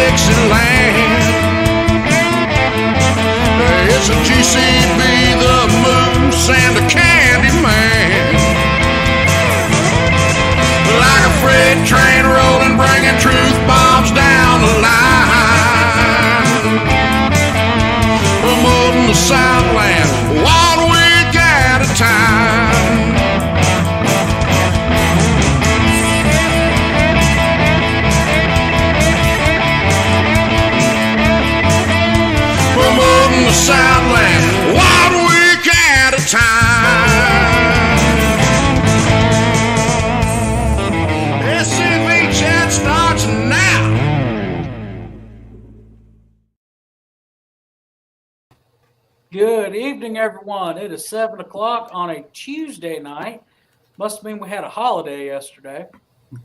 Dixieland. It's a GCB, the Moose, and the Candy Man. Like a freight train rolling, bringing truth bombs down the line. Promoting the Southland 1 week at a time. Promoting the Southland 1 week at a time. SCV chat starts now. Good evening, everyone. It is 7 o'clock on a Tuesday night. Must mean we had a holiday yesterday.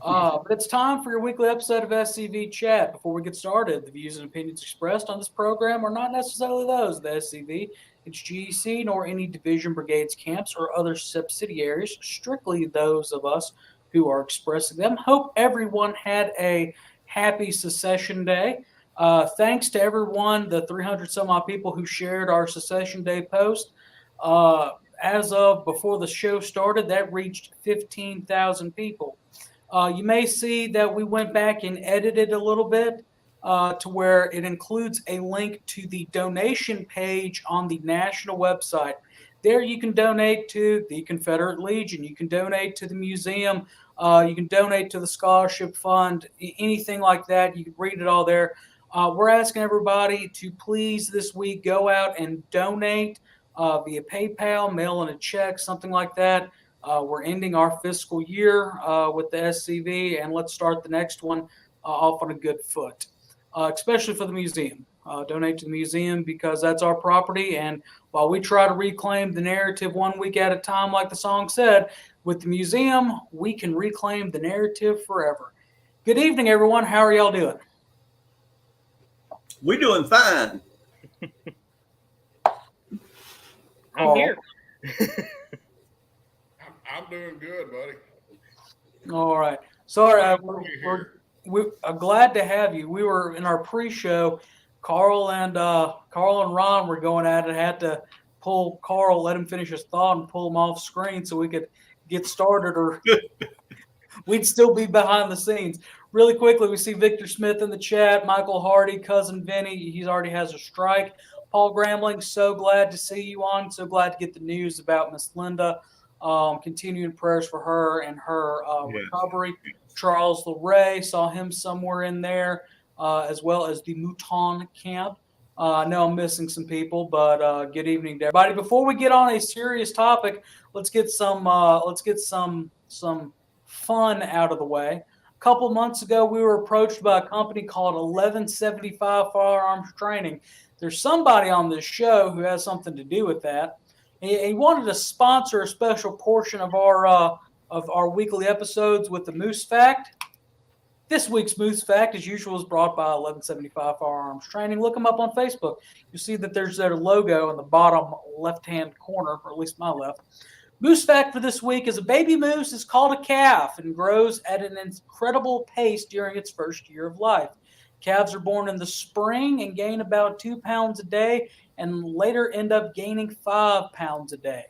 But it's time for your weekly episode of SCV Chat. Before we get started, the views and opinions expressed on this program are not necessarily those of the SCV, its GEC, nor any division, brigades, camps, or other subsidiaries, strictly those of us who are expressing them. Hope everyone had a happy Secession Day. Thanks to everyone, the 300 some odd people who shared our Secession Day post. As of before the show started, that reached 15,000 people. You may see that we went back and edited a little bit to where it includes a link to the donation page on the national website. There you can donate to the Confederate Legion. You can donate to the museum. You can donate to the scholarship fund, anything like that. You can read it all there. We're asking everybody to please this week go out and donate via PayPal, mail in a check, something like that. We're ending our fiscal year with the SCV, and let's start the next one off on a good foot, especially for the museum. Donate to the museum because that's our property, and while we try to reclaim the narrative 1 week at a time, like the song said, with the museum, we can reclaim the narrative forever. Good evening, everyone. How are y'all doing? We're doing fine. I'm here. I'm doing good, buddy. All right. Sorry, we're glad to have you. We were in our pre-show. Carl and Ron were going at it. Had to pull Carl, let him finish his thought, and pull him off screen so we could get started, or we'd still be behind the scenes. Really quickly, we see Victor Smith in the chat. Michael Hardy, cousin Vinny, he already has a strike. Paul Grambling, so glad to see you on. So glad to get the news about Miss Linda. Continuing prayers for her and her recovery. Charles LeRae, saw him somewhere in there, as well as the Mouton camp. I know I'm missing some people, but good evening to everybody. Before we get on a serious topic, let's get some fun out of the way. A couple months ago, we were approached by a company called 1175 Firearms Training. There's somebody on this show who has something to do with that. He wanted to sponsor a special portion of our weekly episodes with the Moose Fact. This week's Moose Fact, as usual, is brought by 1175 Firearms Training. Look them up on Facebook. You'll see that there's their logo in the bottom left-hand corner, or at least my left. Moose Fact for this week is a baby moose is called a calf and grows at an incredible pace during its first year of life. Calves are born in the spring and gain about 2 pounds a day and later end up gaining 5 pounds a day.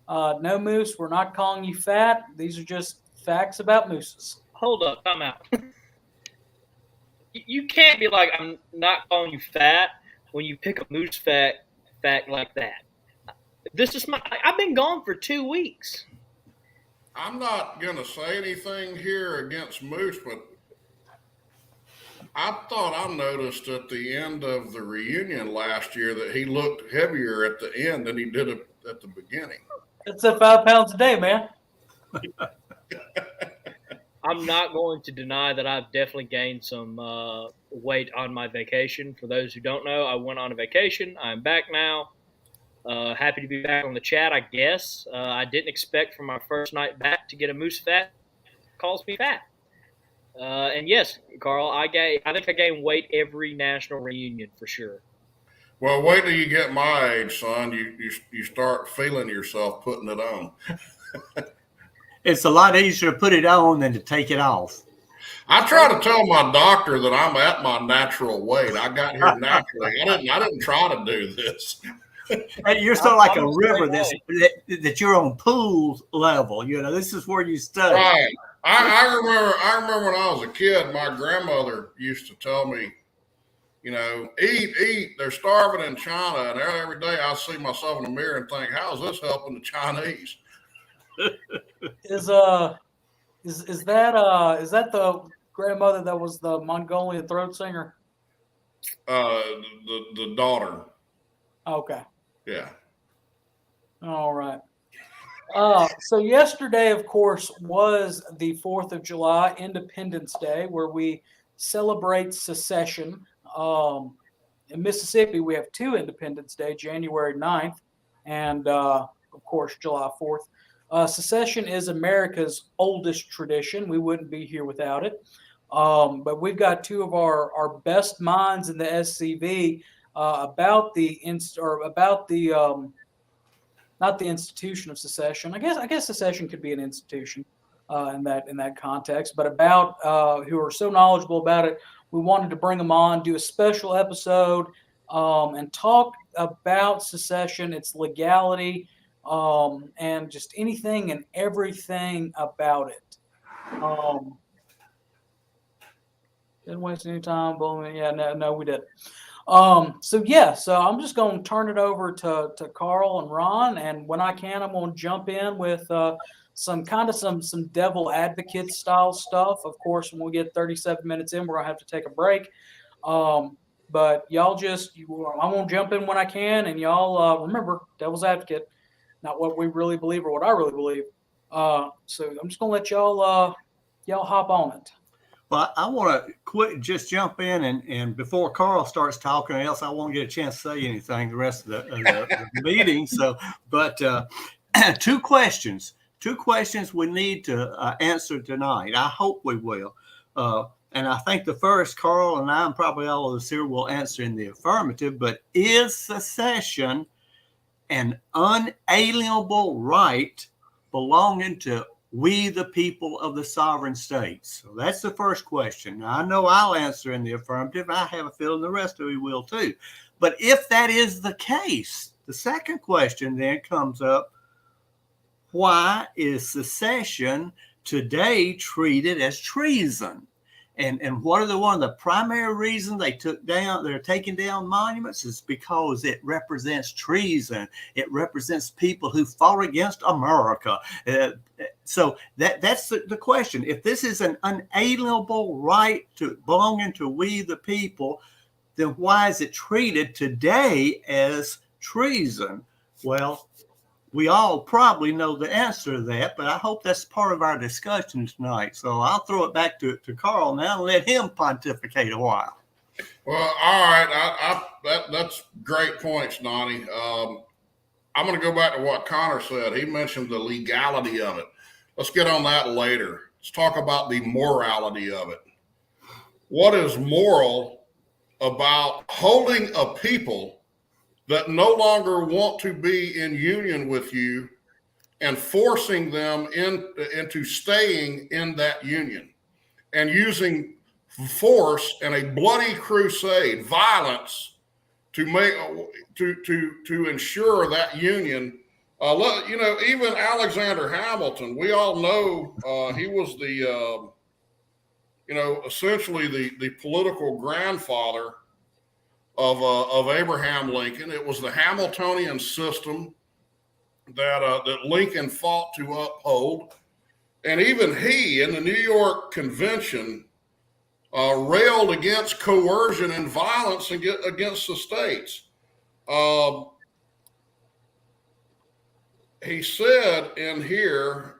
No, Moose, we're not calling you fat. These are just facts about mooses. Hold up, time out. You can't be like, I'm not calling you fat when you pick a moose fact like that. I've been gone for 2 weeks. I'm not going to say anything here against Moose, but I thought I noticed at the end of the reunion last year that he looked heavier at the end than he did at the beginning. It's at 5 pounds a day, man. I'm not going to deny that I've definitely gained some weight on my vacation. For those who don't know, I went on a vacation. I'm back now. Happy to be back on the chat, I guess. I didn't expect from my first night back to get a moose fat. Calls me fat. And yes, Carl, I think I gain weight every national reunion for sure. Well, wait till you get my age, son. You start feeling yourself putting it on. It's a lot easier to put it on than to take it off. I try to tell my doctor that I'm at my natural weight. I got here naturally. I didn't try to do this. Hey, you're sort of like I'm a the river same way. that you're on pool level. You know, this is where you stay. Right. I remember when I was a kid, my grandmother used to tell me, eat. They're starving in China, and every day I see myself in the mirror and think, how is this helping the Chinese? Is that the grandmother that was the Mongolian throat singer? The daughter. Okay. Yeah. All right. So yesterday, of course, was the 4th of July, Independence Day, where we celebrate secession. In Mississippi, we have two Independence Day, January 9th, and of course, July 4th. Secession is America's oldest tradition. We wouldn't be here without it. But we've got two of our best minds in the SCV about the not the institution of secession. I guess secession could be an institution in that context, but about who are so knowledgeable about it. We wanted to bring them on, do a special episode, and talk about secession, its legality, and just anything and everything about it. Didn't waste any time. Yeah, no, we didn't. So I'm just going to turn it over to Carl and Ron, and when I can, I'm going to jump in with some devil advocate style stuff. Of course, when we get 37 minutes in, we're gonna have to take a break. But y'all I'm gonna jump in when I can, and y'all remember, devil's advocate, not what we really believe or what I really believe. So I'm just gonna let y'all hop on it. Well, I want to just jump in and before Carl starts talking, or else I won't get a chance to say anything the rest of the meeting. So, but two questions we need to answer tonight. I hope we will. And I think the first, Carl and I, and probably all of us here, will answer in the affirmative. But is secession an unalienable right belonging to we the people of the sovereign states? So that's the first question. Now, I know I'll answer in the affirmative. I have a feeling the rest of you will too. But if that is the case, the second question then comes up: why is secession today treated as treason? And what are one of the primary reasons they're taking down monuments is because it represents treason. It represents people who fought against America. So that's the question. If this is an unalienable right belonging to we the people, then why is it treated today as treason? Well, we all probably know the answer to that, but I hope that's part of our discussion tonight. So I'll throw it back to Carl now and let him pontificate a while. Well, all right. That's great points, Nonnie. I'm going to go back to what Connor said. He mentioned the legality of it. Let's get on that later. Let's talk about the morality of it. What is moral about holding a people that no longer want to be in union with you and forcing them into staying in that union and using force and a bloody crusade, violence, to ensure that union? Even Alexander Hamilton, we all know he was essentially the political grandfather of Abraham Lincoln. It was the Hamiltonian system that Lincoln fought to uphold, and even he, in the New York Convention, railed against coercion and violence against the states. He said in here,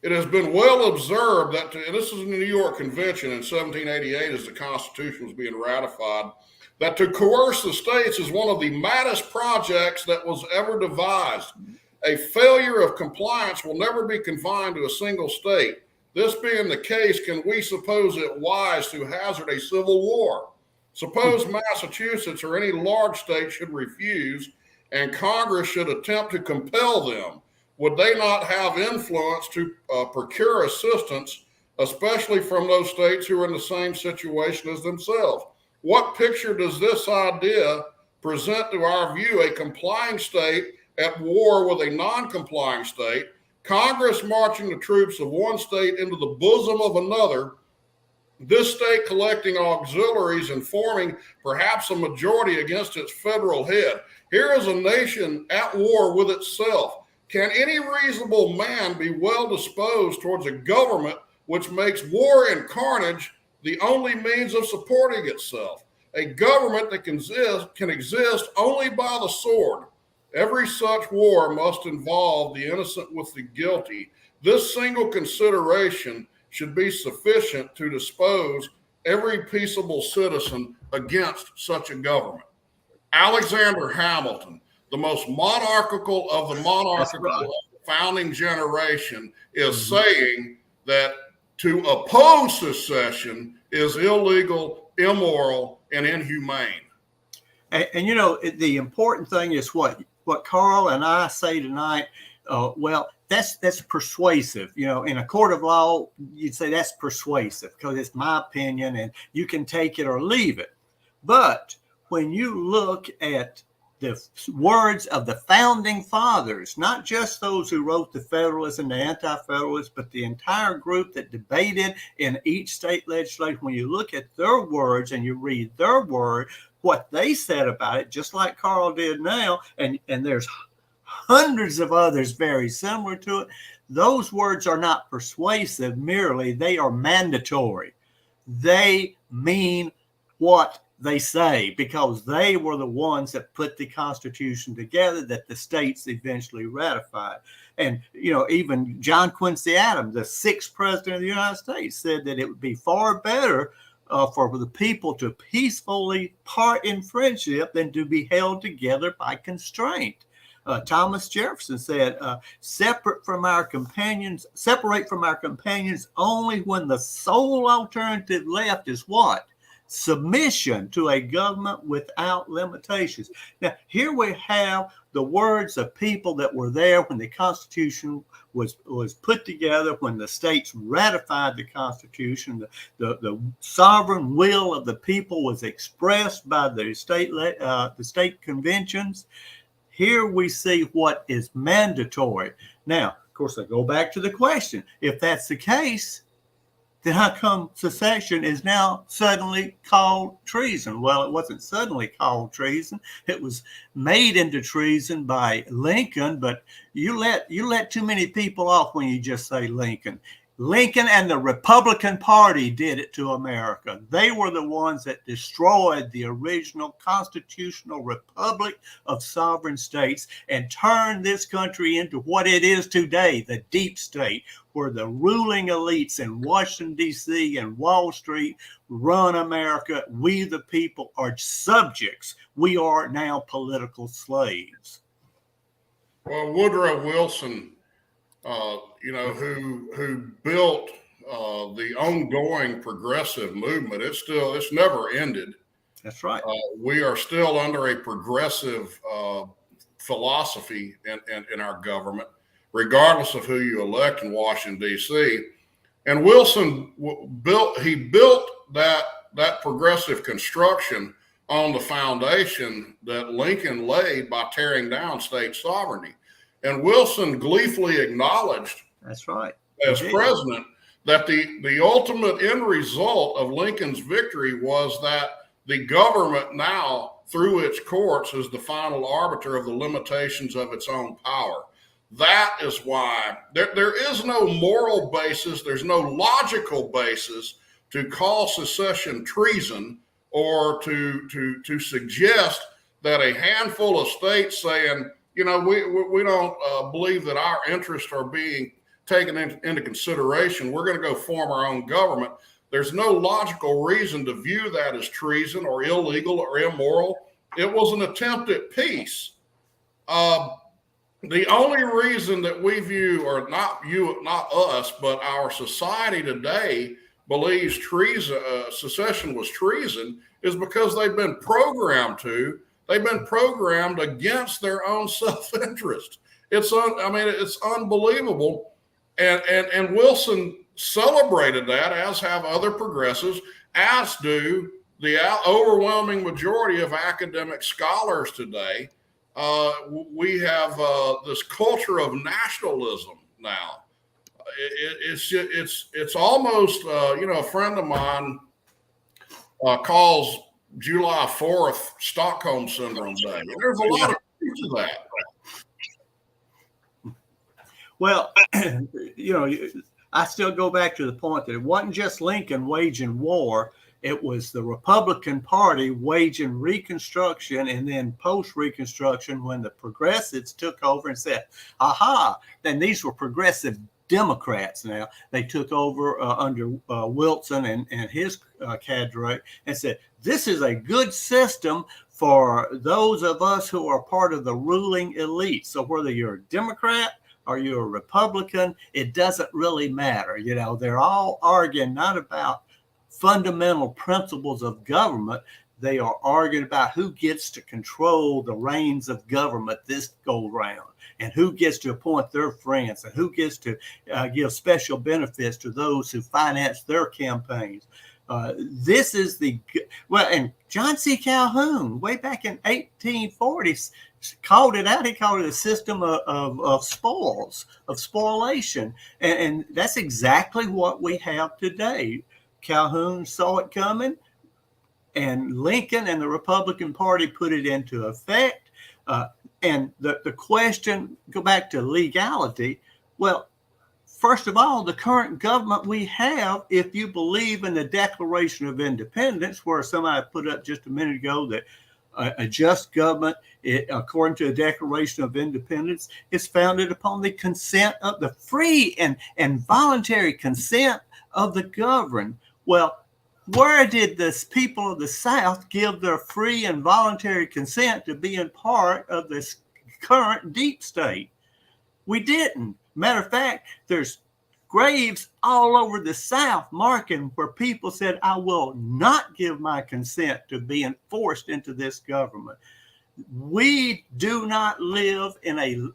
it has been well observed that, and this is in the New York Convention in 1788 as the Constitution was being ratified, that to coerce the states is one of the maddest projects that was ever devised. A failure of compliance will never be confined to a single state. This being the case, can we suppose it wise to hazard a civil war? Suppose Massachusetts or any large state should refuse, and Congress should attempt to compel them. would they not have influence to procure assistance, especially from those states who are in the same situation as themselves? What picture does this idea present to our view? A complying state at war with a non-complying state, Congress marching the troops of one state into the bosom of another, this state collecting auxiliaries and forming perhaps a majority against its federal head. Here is a nation at war with itself. Can any reasonable man be well disposed towards a government which makes war and carnage the only means of supporting itself? A government that can exist only by the sword. Every such war must involve the innocent with the guilty. This single consideration should be sufficient to dispose every peaceable citizen against such a government. Alexander Hamilton, the most monarchical of the monarchical founding generation, is saying that to oppose secession is illegal, immoral, and inhumane. And you know, the important thing is what Carl and I say tonight. Well, that's persuasive. You know, in a court of law, you'd say that's persuasive because it's my opinion and you can take it or leave it. But when you look at the words of the founding fathers, not just those who wrote the Federalists and the Anti-Federalists, but the entire group that debated in each state legislature, when you look at their words and you read their word, what they said about it, just like Carl did now, and there's hundreds of others very similar to it, those words are not persuasive merely, they are mandatory. They mean what they say because they were the ones that put the Constitution together that the states eventually ratified. And, you know, even John Quincy Adams, the 6th president of the United States, said that it would be far better for the people to peacefully part in friendship than to be held together by constraint. Thomas Jefferson said, separate from our companions only when the sole alternative left is what? Submission to a government without limitations. Now, here we have the words of people that were there when the Constitution was put together, when the states ratified the Constitution. The sovereign will of the people was expressed by the state conventions. Here we see what is mandatory. Now, of course, I go back to the question. If that's the case, then how come secession is now suddenly called treason? Well, it wasn't suddenly called treason. It was made into treason by Lincoln, but you let too many people off when you just say Lincoln. Lincoln and the Republican Party did it to America. They were the ones that destroyed the original constitutional republic of sovereign states and turned this country into what it is today, the deep state, where the ruling elites in Washington, D.C. and Wall Street run America. We, the people, are subjects. We are now political slaves. Well, Woodrow Wilson, who built the ongoing progressive movement. It's never ended. That's right. We are still under a progressive philosophy in our government, regardless of who you elect in Washington, D.C. And Wilson built that progressive construction on the foundation that Lincoln laid by tearing down state sovereignty. And Wilson gleefully acknowledged, that's right, as president, that the ultimate end result of Lincoln's victory was that the government now, through its courts, is the final arbiter of the limitations of its own power. That is why there is no moral basis, there's no logical basis to call secession treason or to suggest that a handful of states saying, we don't believe that our interests are being taken into consideration. We're going to go form our own government. There's no logical reason to view that as treason or illegal or immoral. It was an attempt at peace. The only reason that we view, or not us, but our society today believes secession was treason is because they've been programmed against their own self-interest. it's unbelievable. And Wilson celebrated that, as have other progressives, as do the overwhelming majority of academic scholars today. We have this culture of nationalism now. It's almost a friend of mine calls July 4th Stockholm Syndrome Day. And there's a lot of truth to that. Well, I still go back to the point that it wasn't just Lincoln waging war. It was the Republican Party waging Reconstruction, and then post-Reconstruction, when the progressives took over and said, aha, then these were progressive Democrats now. They took over under Wilson and his cadre and said, this is a good system for those of us who are part of the ruling elite. So whether you're a Democrat or you're a Republican, it doesn't really matter. They're all arguing not about fundamental principles of government. They are arguing about who gets to control the reins of government this go round, and who gets to appoint their friends, and who gets to give special benefits to those who finance their campaigns. This is and John C. Calhoun, way back in 1840s, called it out. He called it a system of spoils, of spoliation. And that's exactly what we have today. Calhoun saw it coming, and Lincoln and the Republican Party put it into effect. And the question, go back to legality. Well, first of all, the current government we have, if you believe in the Declaration of Independence, where somebody put up just a minute ago that a just government, according to the Declaration of Independence, is founded upon the consent of the free and voluntary consent of the governed. Well, where did the people of the South give their free and voluntary consent to being part of this current deep state? We didn't. Matter of fact, there's graves all over the South marking where people said, I will not give my consent to being forced into this government. We do not live in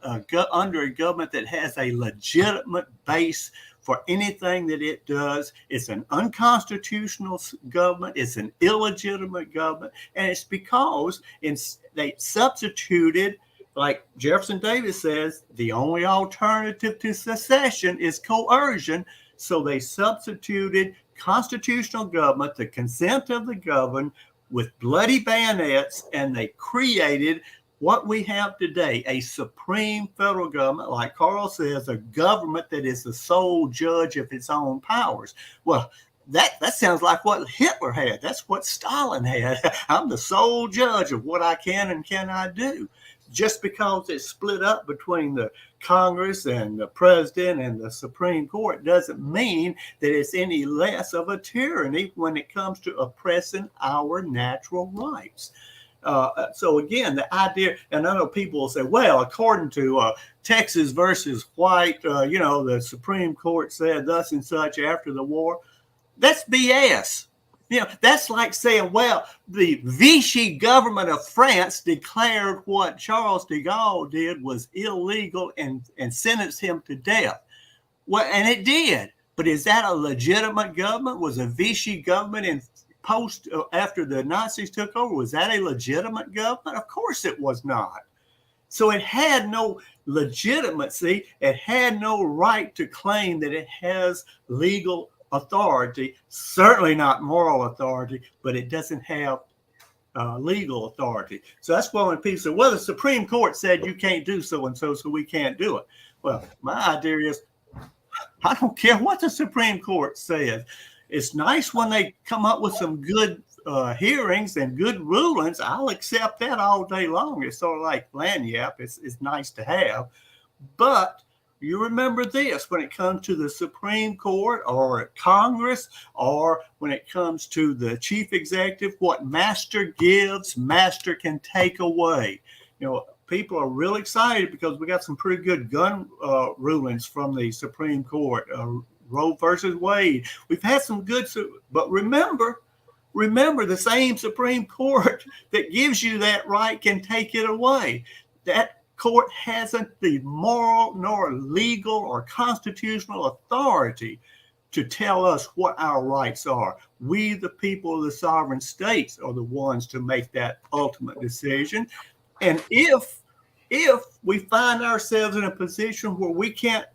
under a government that has a legitimate base for anything that it does. It's an unconstitutional government. It's an illegitimate government. And it's because they substituted, like Jefferson Davis says, the only alternative to secession is coercion. So they substituted constitutional government, the consent of the governed, with bloody bayonets, and they created what we have today, a supreme federal government, like Carl says, a government that is the sole judge of its own powers. Well, that sounds like what Hitler had. That's what Stalin had. I'm the sole judge of what I can and cannot do. Just because it's split up between the Congress and the president and the Supreme Court doesn't mean that it's any less of a tyranny when it comes to oppressing our natural rights. So again, the idea, and I know people will say, well, according to Texas versus White, the Supreme Court said thus and such after the war. That's BS. That's like saying, well, the Vichy government of France declared what Charles de Gaulle did was illegal and sentenced him to death. Well, and it did. But is that a legitimate government? Was a Vichy government in after the Nazis took over, was that a legitimate government? Of course it was not. So it had no legitimacy. It had no right to claim that it has legal authority, certainly not moral authority, but it doesn't have legal authority. So that's why when people say, well, the Supreme Court said you can't do so and so, so we can't do it. Well, my idea is, I don't care what the Supreme Court says. It's nice when they come up with some good hearings and good rulings. I'll accept that all day long. It's sort of like lagniappe. It's nice to have. But you remember this, when it comes to the Supreme Court or Congress, or when it comes to the chief executive, what master gives, master can take away. People are really excited because we got some pretty good gun rulings from the Supreme Court. Roe versus Wade. We've had some good, but remember the same Supreme Court that gives you that right can take it away. That court hasn't the moral nor legal or constitutional authority to tell us what our rights are. We, the people of the sovereign states, are the ones to make that ultimate decision. And if we find ourselves in a position where we can't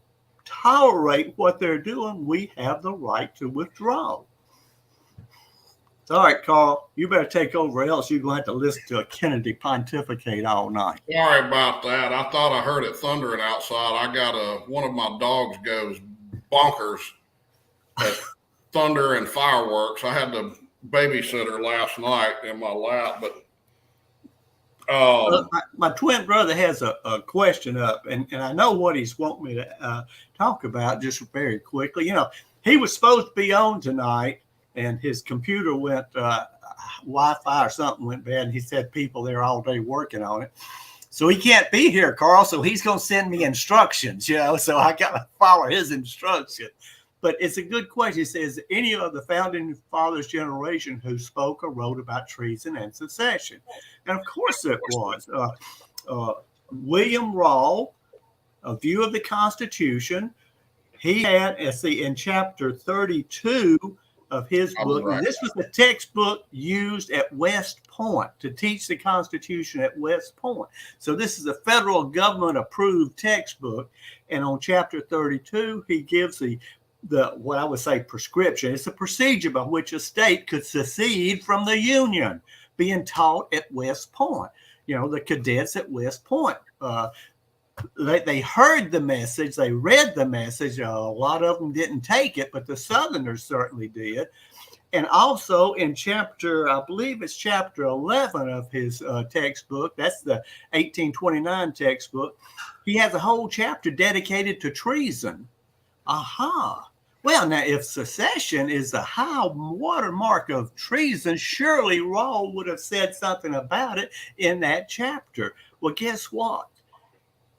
tolerate what they're doing, we have the right to withdraw. All right, Carl, you better take over, else you're going to have to listen to a Kennedy pontificate all night. Sorry about that. I thought I heard it thundering outside. I got one of my dogs goes bonkers at thunder and fireworks. I had to babysit her last night in my lap, but my twin brother has a question up, and I know what he's wanting me to talk about just very quickly. You know, he was supposed to be on tonight, and his computer went Wi-Fi or something went bad, and he said people there all day working on it. So he can't be here, Carl, so he's going to send me instructions, you know, so I got to follow his instructions. But it's a good question. It says, any of the founding fathers' generation who spoke or wrote about treason and secession. And of course it was. William Rawle, A View of the Constitution, he had, in chapter 32 of his book, right. And this was the textbook used at West Point to teach the Constitution at West Point. So this is a federal government approved textbook. And on chapter 32, he gives the what I would say prescription. It's a procedure by which a state could secede from the Union, being taught at West Point. You know, the cadets at West Point, they heard the message, they read the message. A lot of them didn't take it, but the Southerners certainly did. And also in chapter, I believe it's chapter 11 of his textbook, that's the 1829 textbook, he has a whole chapter dedicated to treason. Aha. Well, now, if secession is the high watermark of treason, surely Rawle would have said something about it in that chapter. Well, guess what?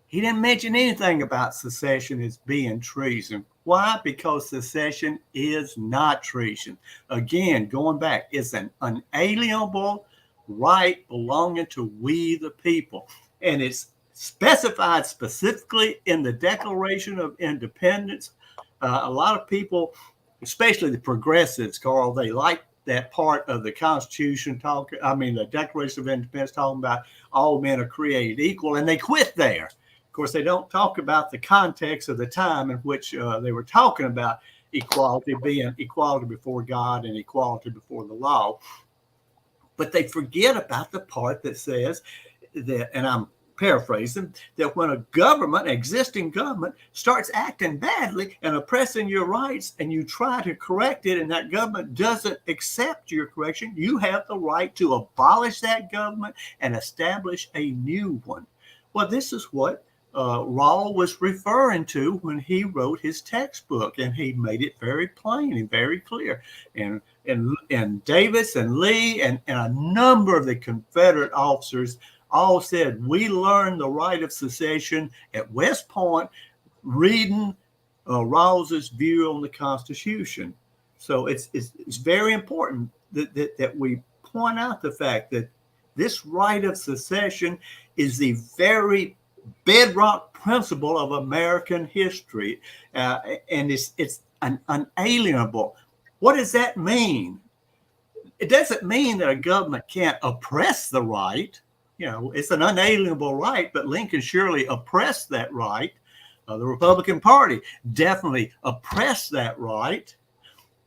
He didn't mention anything about secession as being treason. Why? Because secession is not treason. Again, going back, it's an unalienable right belonging to we the people. And it's specified specifically in the Declaration of Independence. A lot of people, especially the progressives, Carl, they like that part of the Constitution the Declaration of Independence talking about all men are created equal, and they quit there. Of course, they don't talk about the context of the time in which they were talking about equality, being equality before God and equality before the law. But they forget about the part that says that, and I'm paraphrasing, that when a government, existing government, starts acting badly and oppressing your rights and you try to correct it and that government doesn't accept your correction, you have the right to abolish that government and establish a new one. Well, this is what Rawle was referring to when he wrote his textbook, and he made it very plain and very clear. And Davis and Lee and a number of the Confederate officers all said, we learned the right of secession at West Point reading Rawles's view on the Constitution. So it's very important that we point out the fact that this right of secession is the very bedrock principle of American history, and it's unalienable. What does that mean? It doesn't mean that a government can't oppress the right. You know, it's an unalienable right, but Lincoln surely oppressed that right. The Republican Party definitely oppressed that right,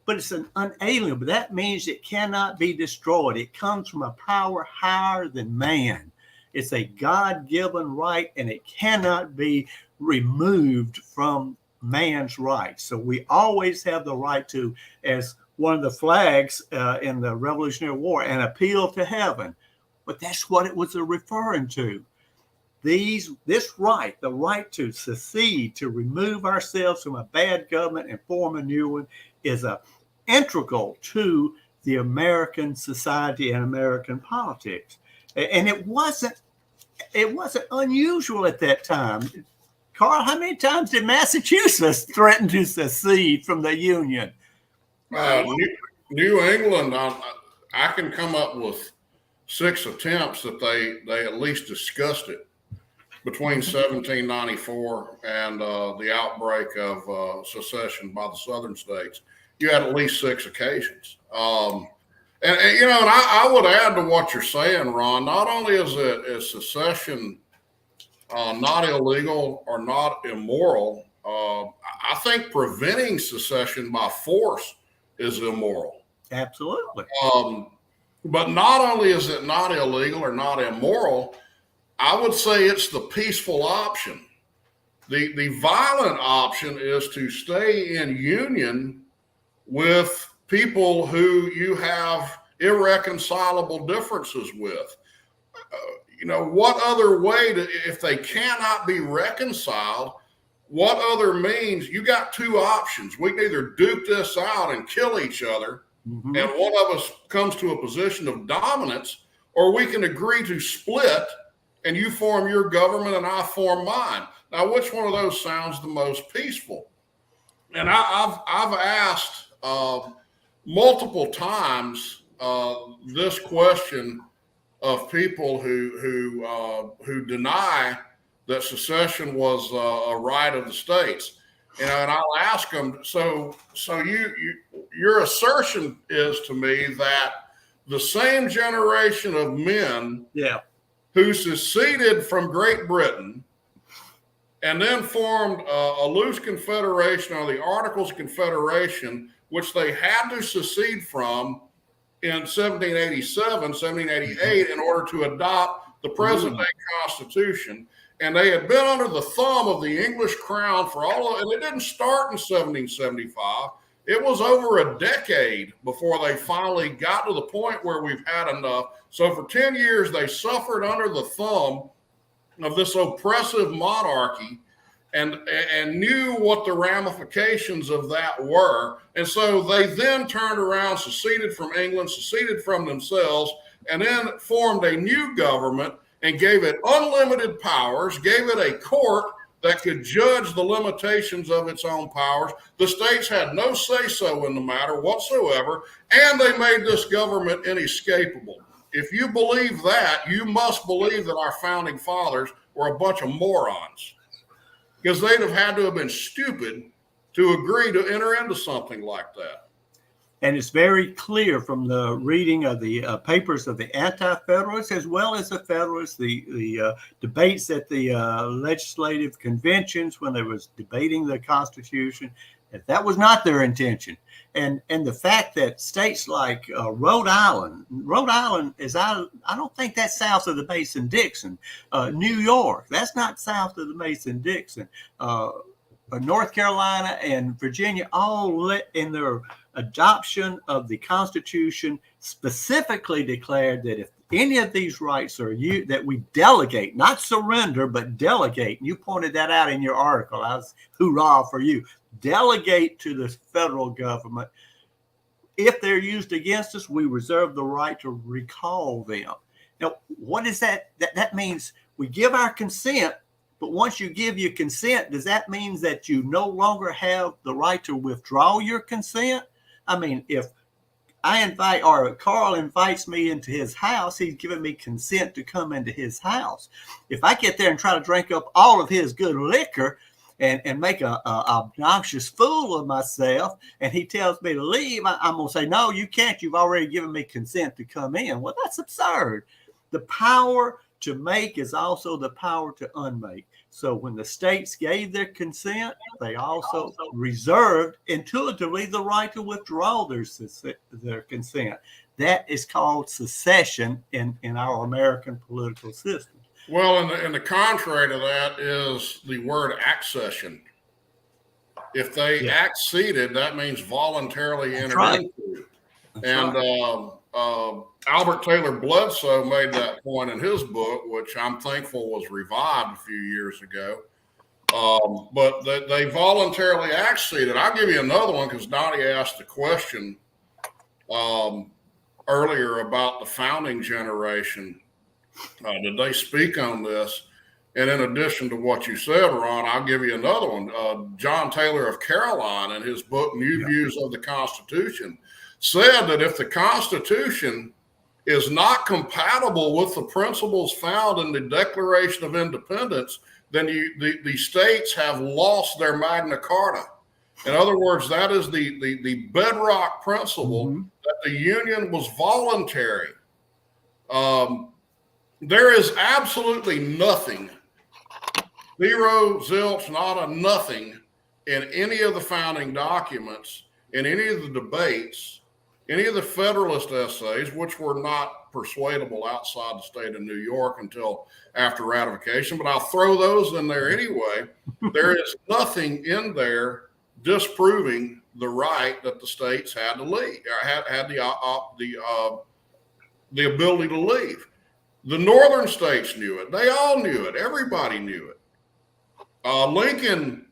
but it's an unalienable. That means it cannot be destroyed. It comes from a power higher than man. It's a God-given right, and it cannot be removed from man's rights. So we always have the right to, as one of the flags in the Revolutionary War, an appeal to heaven. But that's what it was referring to. This right, the right to secede, to remove ourselves from a bad government and form a new one, is integral to the American society and American politics. And it wasn't unusual at that time. Carl, how many times did Massachusetts threaten to secede from the Union? New England, I can come up with 6 attempts that they at least discussed it. between 1794 and the outbreak of secession by the southern states. You had at least 6 occasions. And I would add to what you're saying, Ron. Not only is secession not illegal or not immoral, I think preventing secession by force is immoral. Absolutely. But not only is it not illegal or not immoral, I would say it's the peaceful option. The violent option is to stay in union with people who you have irreconcilable differences with. What other way if they cannot be reconciled, what other means? You got 2 options. We can either duke this out and kill each other, and one of us comes to a position of dominance, or we can agree to split and you form your government and I form mine. Now, which one of those sounds the most peaceful? And I've asked multiple times this question of people who deny that secession was a right of the states, and I'll ask them. So your assertion is to me that the same generation of men, who seceded from Great Britain and then formed a loose confederation, or the Articles of Confederation, which they had to secede from in 1787, 1788, in order to adopt the present-day Constitution. And they had been under the thumb of the English crown and it didn't start in 1775. It was over a decade before they finally got to the point where we've had enough. So for 10 years, they suffered under the thumb of this oppressive monarchy and knew what the ramifications of that were. And so they then turned around, seceded from England, seceded from themselves, and then formed a new government and gave it unlimited powers, gave it a court that could judge the limitations of its own powers. The states had no say-so in the matter whatsoever, and they made this government inescapable. If you believe that, you must believe that our founding fathers were a bunch of morons, because they'd have had to have been stupid to agree to enter into something like that. And it's very clear from the reading of the papers of the Anti-Federalists as well as the Federalists, the debates at the legislative conventions when they was debating the Constitution, that was not their intention. And the fact that states like Rhode Island is I don't think that's south of the Mason-Dixon. New York, that's not south of the Mason-Dixon. North Carolina and Virginia all in their adoption of the Constitution specifically declared that if any of these rights are that we delegate, not surrender, but delegate. And you pointed that out in your article. I was hoorah for you. Delegate to the federal government. If they're used against us, we reserve the right to recall them. Now, what is that? That means we give our consent, but once you give your consent, does that mean that you no longer have the right to withdraw your consent? I mean, if I invite, or Carl invites me into his house, he's giving me consent to come into his house. If I get there and try to drink up all of his good liquor and make a obnoxious fool of myself, and he tells me to leave, I'm going to say, no, you can't. You've already given me consent to come in. Well, that's absurd. The power to make is also the power to unmake. So when the states gave their consent, they also reserved intuitively the right to withdraw their consent. That is called secession in our American political system. Well, and the contrary to that is the word accession. If they acceded, that means voluntarily entered into. And Albert Taylor Bledsoe made that point in his book, which I'm thankful was revived a few years ago. But they voluntarily acceded. I'll give you another one because Donnie asked a question earlier about the founding generation. Did they speak on this? And in addition to what you said, Ron, I'll give you another one. John Taylor of Caroline, in his book, New Views of the Constitution, said that if the Constitution is not compatible with the principles found in the Declaration of Independence, then the states have lost their Magna Carta. In other words, that is the bedrock principle that the Union was voluntary. There is absolutely nothing, zero, zilch, nada, nothing in any of the founding documents, in any of the debates, any of the Federalist essays, which were not persuadable outside the state of New York until after ratification, but I'll throw those in there anyway. There is nothing in there disproving the right that the states had to leave, had the ability to leave. The northern states knew it. They all knew it. Everybody knew it. Lincoln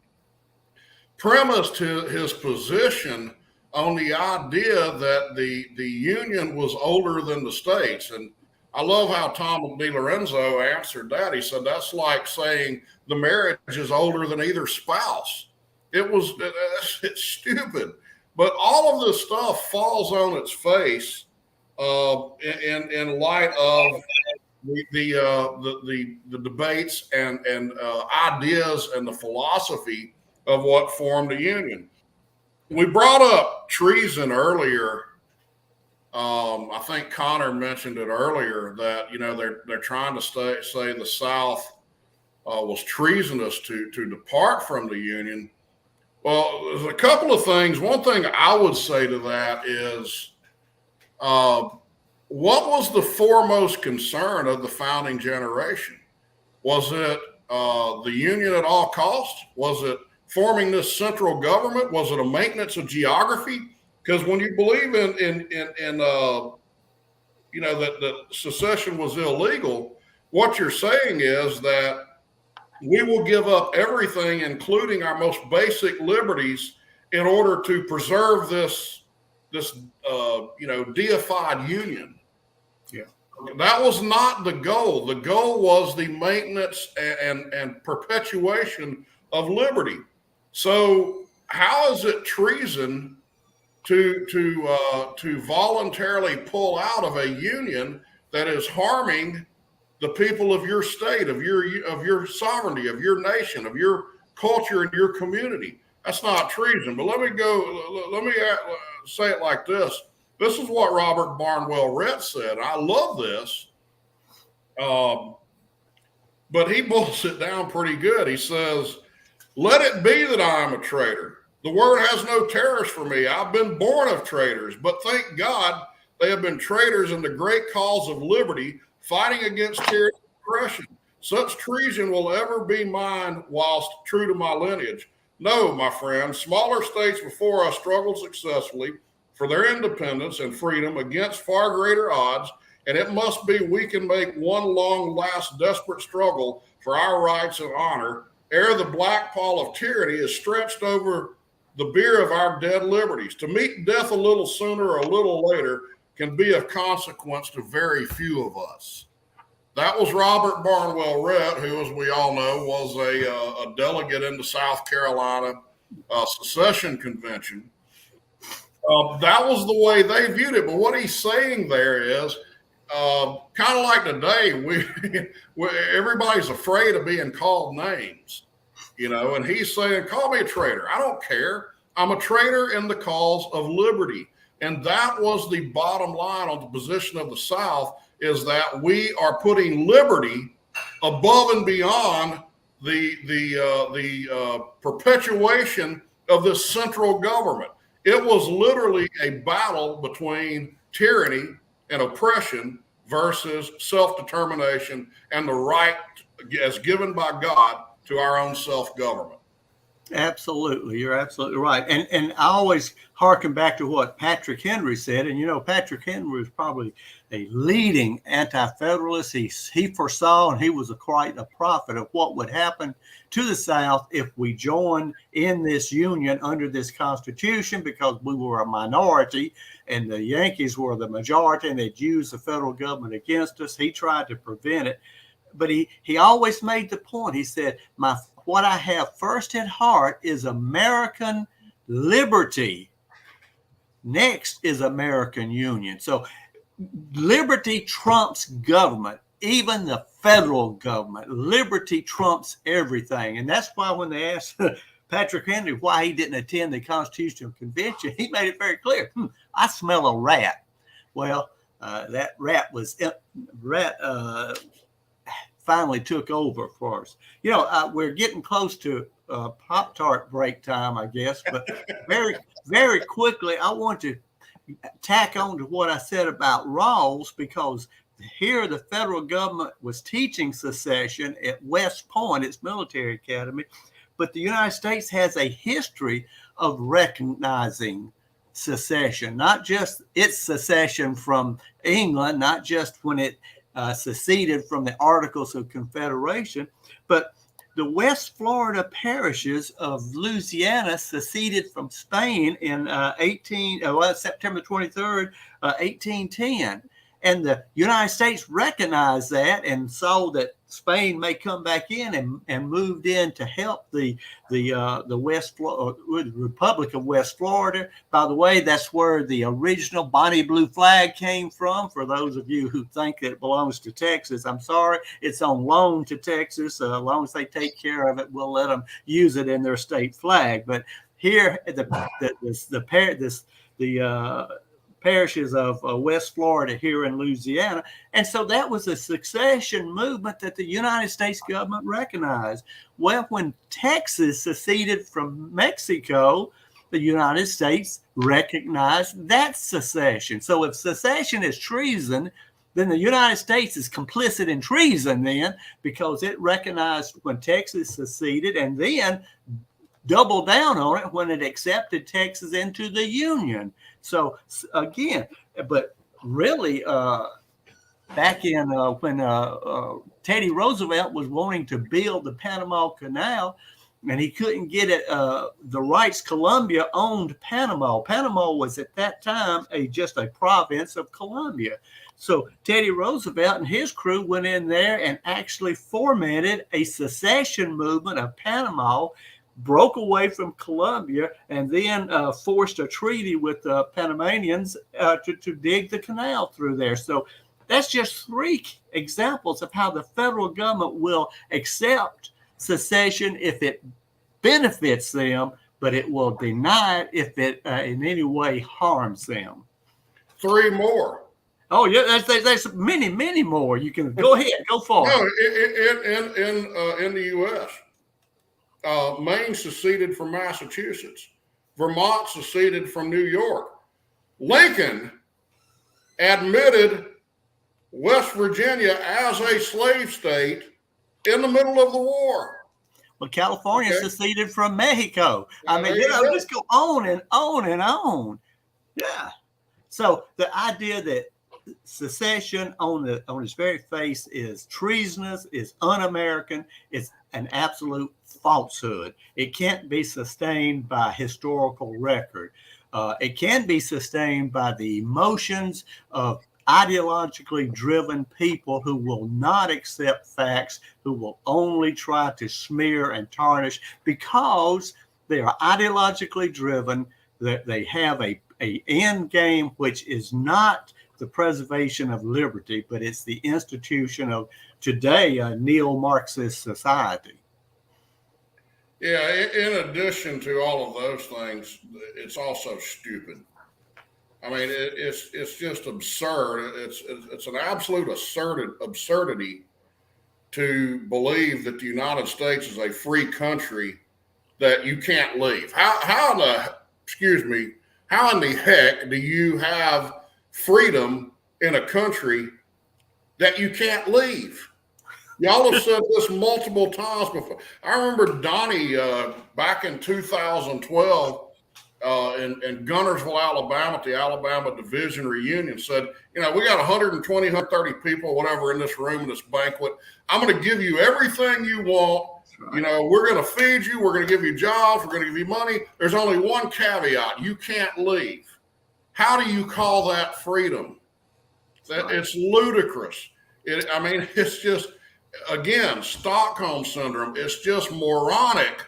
premised his position on the idea that the Union was older than the states. And I love how Tom DiLorenzo answered that. He said, that's like saying the marriage is older than either spouse. It's stupid. But all of this stuff falls on its face in light of the debates and ideas and the philosophy of what formed the Union. We brought up treason earlier. I think Connor mentioned it earlier that they're trying to say the South was treasonous to depart from the Union. Well, there's a couple of things. One thing I would say to that is, what was the foremost concern of the founding generation? Was it the Union at all costs? Was it forming this central government? Was it a maintenance of geography? Because when you believe in that secession was illegal, what you're saying is that we will give up everything, including our most basic liberties, in order to preserve this deified Union. Yeah. That was not the goal. The goal was the maintenance and perpetuation of liberty. So how is it treason to voluntarily pull out of a union that is harming the people of your state, of your sovereignty, of your nation, of your culture and your community? That's not treason. But let me say it like this. This is what Robert Barnwell Rhett said. I love this, but he boils it down pretty good. He says, "Let it be that I am a traitor. The word has no terrors for me. I've been born of traitors, but thank God they have been traitors in the great cause of liberty, fighting against tyranny and oppression. Such treason will ever be mine whilst true to my lineage. No, my friend, smaller states before us struggled successfully for their independence and freedom against far greater odds, and it must be we can make one long, last, desperate struggle for our rights and honor ere the black pall of tyranny is stretched over the bier of our dead liberties. To meet death a little sooner or a little later can be of consequence to very few of us." That was Robert Barnwell Rhett, who, as we all know, was a delegate in the South Carolina secession convention. That was the way they viewed it. But what he's saying there is kind of like today, everybody's afraid of being called names, and he's saying, call me a traitor. I don't care. I'm a traitor in the cause of liberty. And that was the bottom line on the position of the South, is that we are putting liberty above and beyond the perpetuation of this central government. It was literally a battle between tyranny and oppression versus self-determination and the right as given by God to our own self-government. Absolutely. You're absolutely right. And I always hearken back to what Patrick Henry said. And, Patrick Henry was probably a leading anti-federalist. He foresaw, and he was quite a prophet of what would happen to the South if we joined in this union under this Constitution, because we were a minority and the Yankees were the majority and they'd use the federal government against us. He tried to prevent it. But he always made the point. He said, what I have first at heart is American liberty. Next is American union. So liberty trumps government, even the federal government. Liberty trumps everything. And that's why when they asked Patrick Henry why he didn't attend the Constitutional Convention, he made it very clear. I smell a rat. Well, that rat finally took over for us. You know, we're getting close to Pop-Tart break time, I guess. But very, very quickly, I want to tack on to what I said about Rawls, because here the federal government was teaching secession at West Point, its military academy, but the United States has a history of recognizing secession, not just its secession from England, not just when it seceded from the Articles of Confederation, but the West Florida parishes of Louisiana seceded from Spain in September 23rd, 1810. And the United States recognized that and saw that Spain may come back in and moved in to help the Republic of West Florida. By the way, that's where the original Bonnie Blue flag came from. For those of you who think that it belongs to Texas, I'm sorry, it's on loan to Texas. As long as they take care of it, we'll let them use it in their state flag. But here, the parishes of West Florida here in Louisiana. And so that was a secession movement that the United States government recognized. Well, when Texas seceded from Mexico, the United States recognized that secession. So if secession is treason, then the United States is complicit in treason then, because it recognized when Texas seceded and then doubled down on it when it accepted Texas into the Union. So again, but really back in when Teddy Roosevelt was wanting to build the Panama Canal, and he couldn't get it, the rights. Colombia owned Panama. Panama was at that time just a province of Colombia. So Teddy Roosevelt and his crew went in there and actually fomented a secession movement of Panama, broke away from Colombia, and then forced a treaty with the Panamanians to dig the canal through there. So that's just 3 examples of how the federal government will accept secession if it benefits them, but it will deny it if it in any way harms them. 3 more. Oh yeah, there's many, many more. You can go ahead, go for it. No, in the U.S. Maine seceded from Massachusetts. Vermont seceded from New York. Lincoln admitted West Virginia as a slave state in the middle of the war. Well, California seceded from Mexico. I mean, just go on and on and on. Yeah. So the idea that secession on its very face is treasonous, is un-American, it's an absolute falsehood. It can't be sustained by historical record. It can be sustained by the emotions of ideologically driven people who will not accept facts, who will only try to smear and tarnish because they are ideologically driven, that they have a end game which is not the preservation of liberty, but it's the institution of today a neo-Marxist society. Yeah, in addition to all of those things, it's also stupid. I mean, it's just absurd. It's an absolute absurdity to believe that the United States is a free country that you can't leave. How in the heck do you have freedom in a country that you can't leave? Y'all have said this multiple times before. I remember Donnie back in 2012 in Gunnersville, Alabama, at the Alabama Division reunion said, we got 120, 130 people, whatever, in this room, in this banquet. I'm going to give you everything you want. Right. We're going to feed you. We're going to give you jobs. We're going to give you money. There's only one caveat. You can't leave. How do you call that freedom? It's ludicrous. It's just, again, Stockholm Syndrome. It's just moronic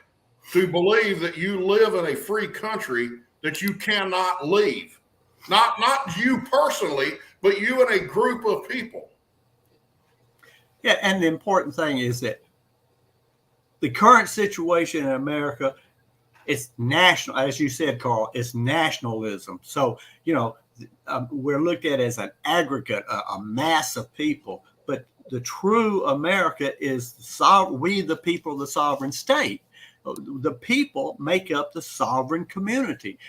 to believe that you live in a free country that you cannot leave. Not you personally, but you and a group of people. Yeah, and the important thing is that the current situation in America, it's national, as you said, Carl, it's nationalism. So, we're looked at as an aggregate, a mass of people. But the true America is we, the people of the sovereign state. The people make up the sovereign community.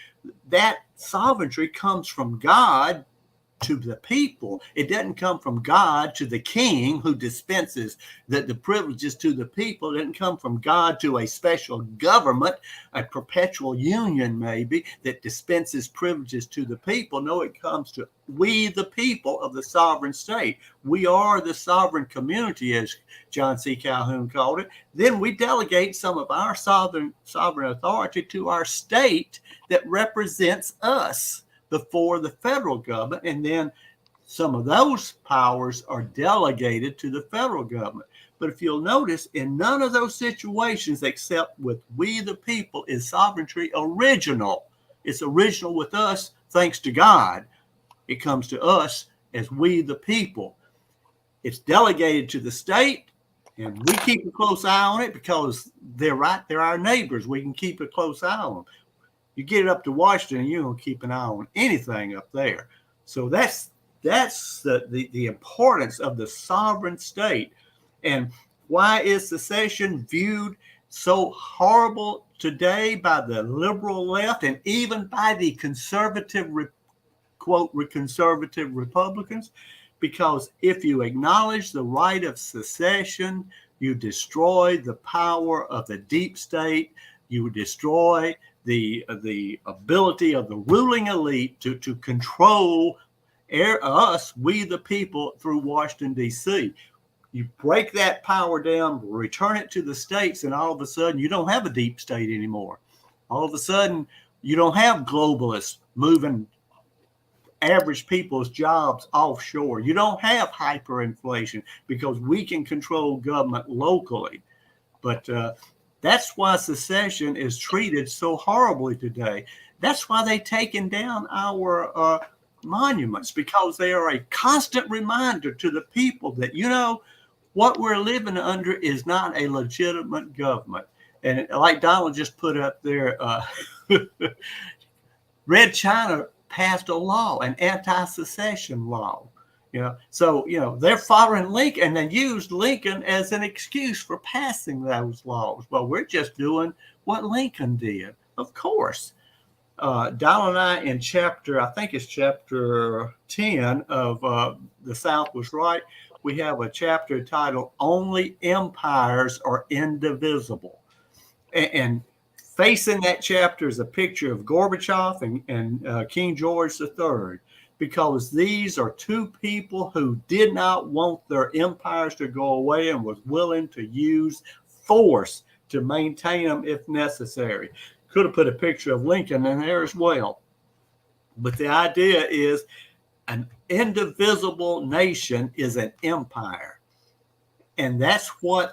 That sovereignty comes from God to the people. It doesn't come from God to the king who dispenses the privileges to the people. It doesn't come from God to a special government, a perpetual union maybe, that dispenses privileges to the people. No, it comes to we, the people of the sovereign state. We are the sovereign community, as John C. Calhoun called it. Then we delegate some of our sovereign authority to our state that represents us before the federal government, and then some of those powers are delegated to the federal government. But if you'll notice, in none of those situations, except with we the people, is sovereignty original. It's original with us, thanks to God. It comes to us as we the people. It's delegated to the state, and we keep a close eye on it because they're our neighbors. We can keep a close eye on them. You get it up to Washington, you don't keep an eye on anything up there. So that's the importance of the sovereign state. And why is secession viewed so horrible today by the liberal left and even by the conservative, quote, conservative Republicans? Because if you acknowledge the right of secession, you destroy the power of the deep state. You destroy the ability of the ruling elite to control us, we the people, through Washington, D.C. You break that power down, return it to the states, and all of a sudden you don't have a deep state anymore. All of a sudden you don't have globalists moving average people's jobs offshore. You don't have hyperinflation because we can control government locally. But that's why secession is treated so horribly today. That's why they've taken down our monuments, because they are a constant reminder to the people that, what we're living under is not a legitimate government. And like Donald just put up there, Red China passed a law, an anti-secession law. So they're following Lincoln, and they used Lincoln as an excuse for passing those laws. Well, we're just doing what Lincoln did, of course. Donald and I, in chapter 10 of The South Was Right, we have a chapter titled "Only Empires Are Indivisible," and facing that chapter is a picture of Gorbachev and King George III. Because these are two people who did not want their empires to go away and was willing to use force to maintain them if necessary. Could have put a picture of Lincoln in there as well. But the idea is an indivisible nation is an empire. And that's why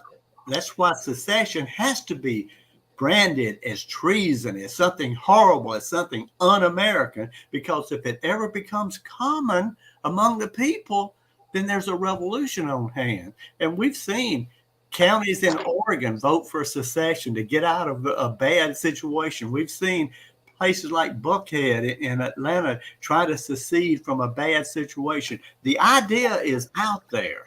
secession has to be branded as treason, as something horrible, as something un-American, because if it ever becomes common among the people, then there's a revolution on hand. And we've seen counties in Oregon vote for secession to get out of a bad situation. We've seen places like Buckhead in Atlanta try to secede from a bad situation. The idea is out there,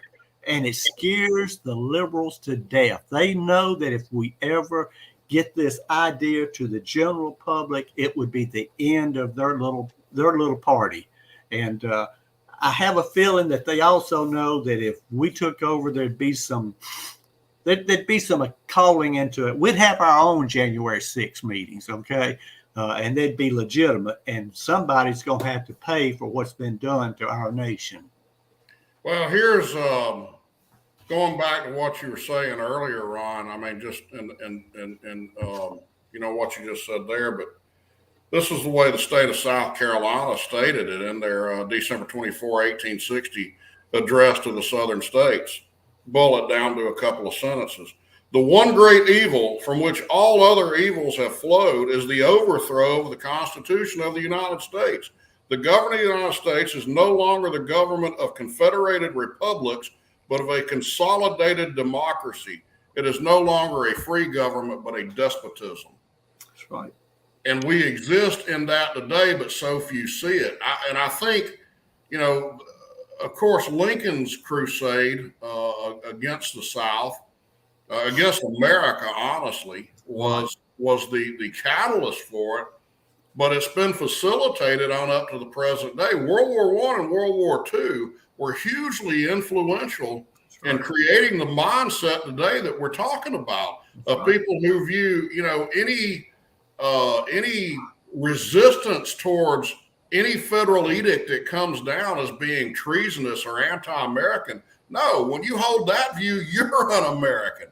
and it scares the liberals to death. They know that if we ever get this idea to the general public, it would be the end of their little party. And I have a feeling that they also know that if we took over, there'd be some calling into it. We'd have our own January 6th meetings, okay? And they'd be legitimate, and somebody's going to have to pay for what's been done to our nation. Well, here's going back to what you were saying earlier, Ron. I mean, just what you just said there, but this is the way the state of South Carolina stated it in their December 24, 1860 address to the southern states. Boil it down to a couple of sentences. The one great evil from which all other evils have flowed is the overthrow of the Constitution of the United States. The government of the United States is no longer the government of confederated republics, but of a consolidated democracy. It is no longer a free government, but a despotism. That's right. And we exist in that today, but so few see it. And I think, of course, Lincoln's crusade against the South, against America, honestly, was the catalyst for it. But it's been facilitated on up to the present day. World War I and World War II were hugely influential in creating the mindset today that we're talking about of people who view, any resistance towards any federal edict that comes down as being treasonous or anti-American. No, when you hold that view, you're an American.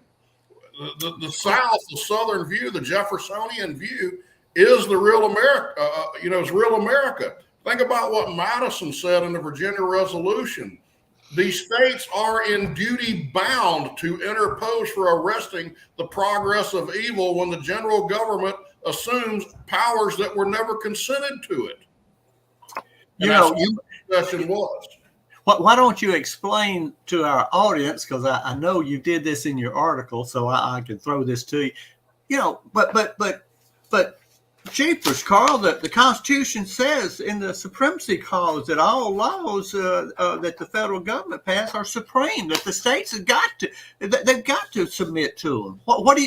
The South, the Southern view, the Jeffersonian view is the real America, is real America. Think about what Madison said in the Virginia Resolution. The states are in duty bound to interpose for arresting the progress of evil when the general government assumes powers that were never consented to it. Secession was. Why don't you explain to our audience, because I know you did this in your article, so I can throw this to you. But jeepers, Carl, the Constitution says in the Supremacy Clause that all laws that the federal government pass are supreme, that the states have they've got to submit to them.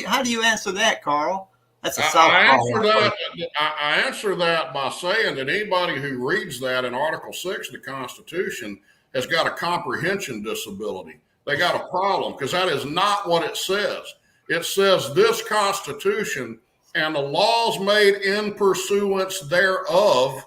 How do you answer that, Carl? That's a softball. I answer that by saying that anybody who reads that in Article 6 of the Constitution has got a comprehension disability. They got a problem, because that is not what it says. It says this Constitution and the laws made in pursuance thereof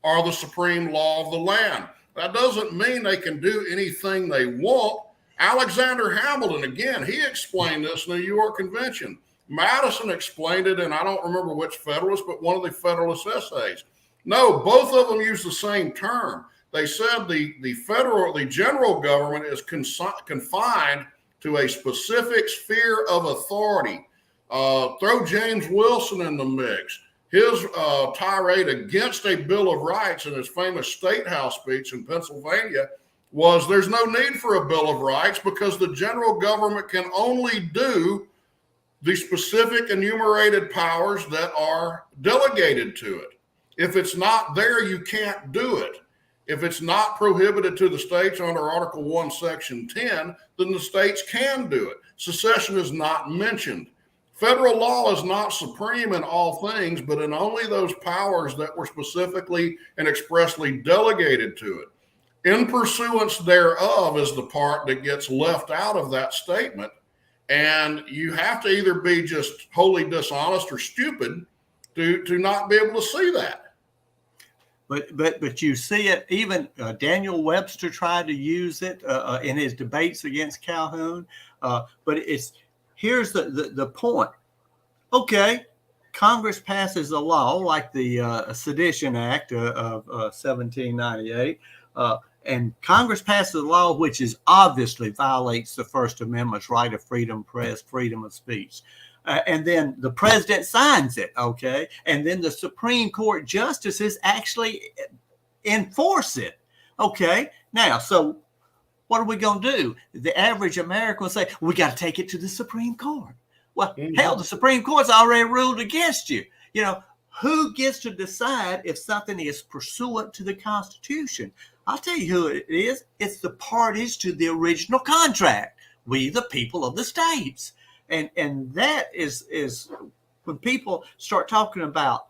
are the supreme law of the land. That doesn't mean they can do anything they want. Alexander Hamilton, again, he explained this in the New York Convention. Madison explained it, and I don't remember which Federalist, but one of the Federalist essays. No, both of them use the same term. They said the general government is confined to a specific sphere of authority. Throw James Wilson in the mix. His tirade against a Bill of Rights in his famous State House speech in Pennsylvania was there's no need for a Bill of Rights because the general government can only do the specific enumerated powers that are delegated to it. If it's not there, you can't do it. If it's not prohibited to the states under Article 1, Section 10, then the states can do it. Secession is not mentioned. Federal law is not supreme in all things, but in only those powers that were specifically and expressly delegated to it. In pursuance thereof is the part that gets left out of that statement. And you have to either be just wholly dishonest or stupid to not be able to see that. But you see it. Even Daniel Webster tried to use it in his debates against Calhoun. But here's the point. Okay, Congress passes a law like the Sedition Act of 1798. And Congress passes a law which obviously violates the First Amendment's right of freedom of press, freedom of speech. And then the president signs it, okay? And then the Supreme Court justices actually enforce it, okay? Now, so what are we going to do? The average American will say, we got to take it to the Supreme Court. Well, hell, the Supreme Court's already ruled against you. Who gets to decide if something is pursuant to the Constitution? I'll tell you who it is. It's the parties to the original contract. We, the people of the states. And that is when people start talking about,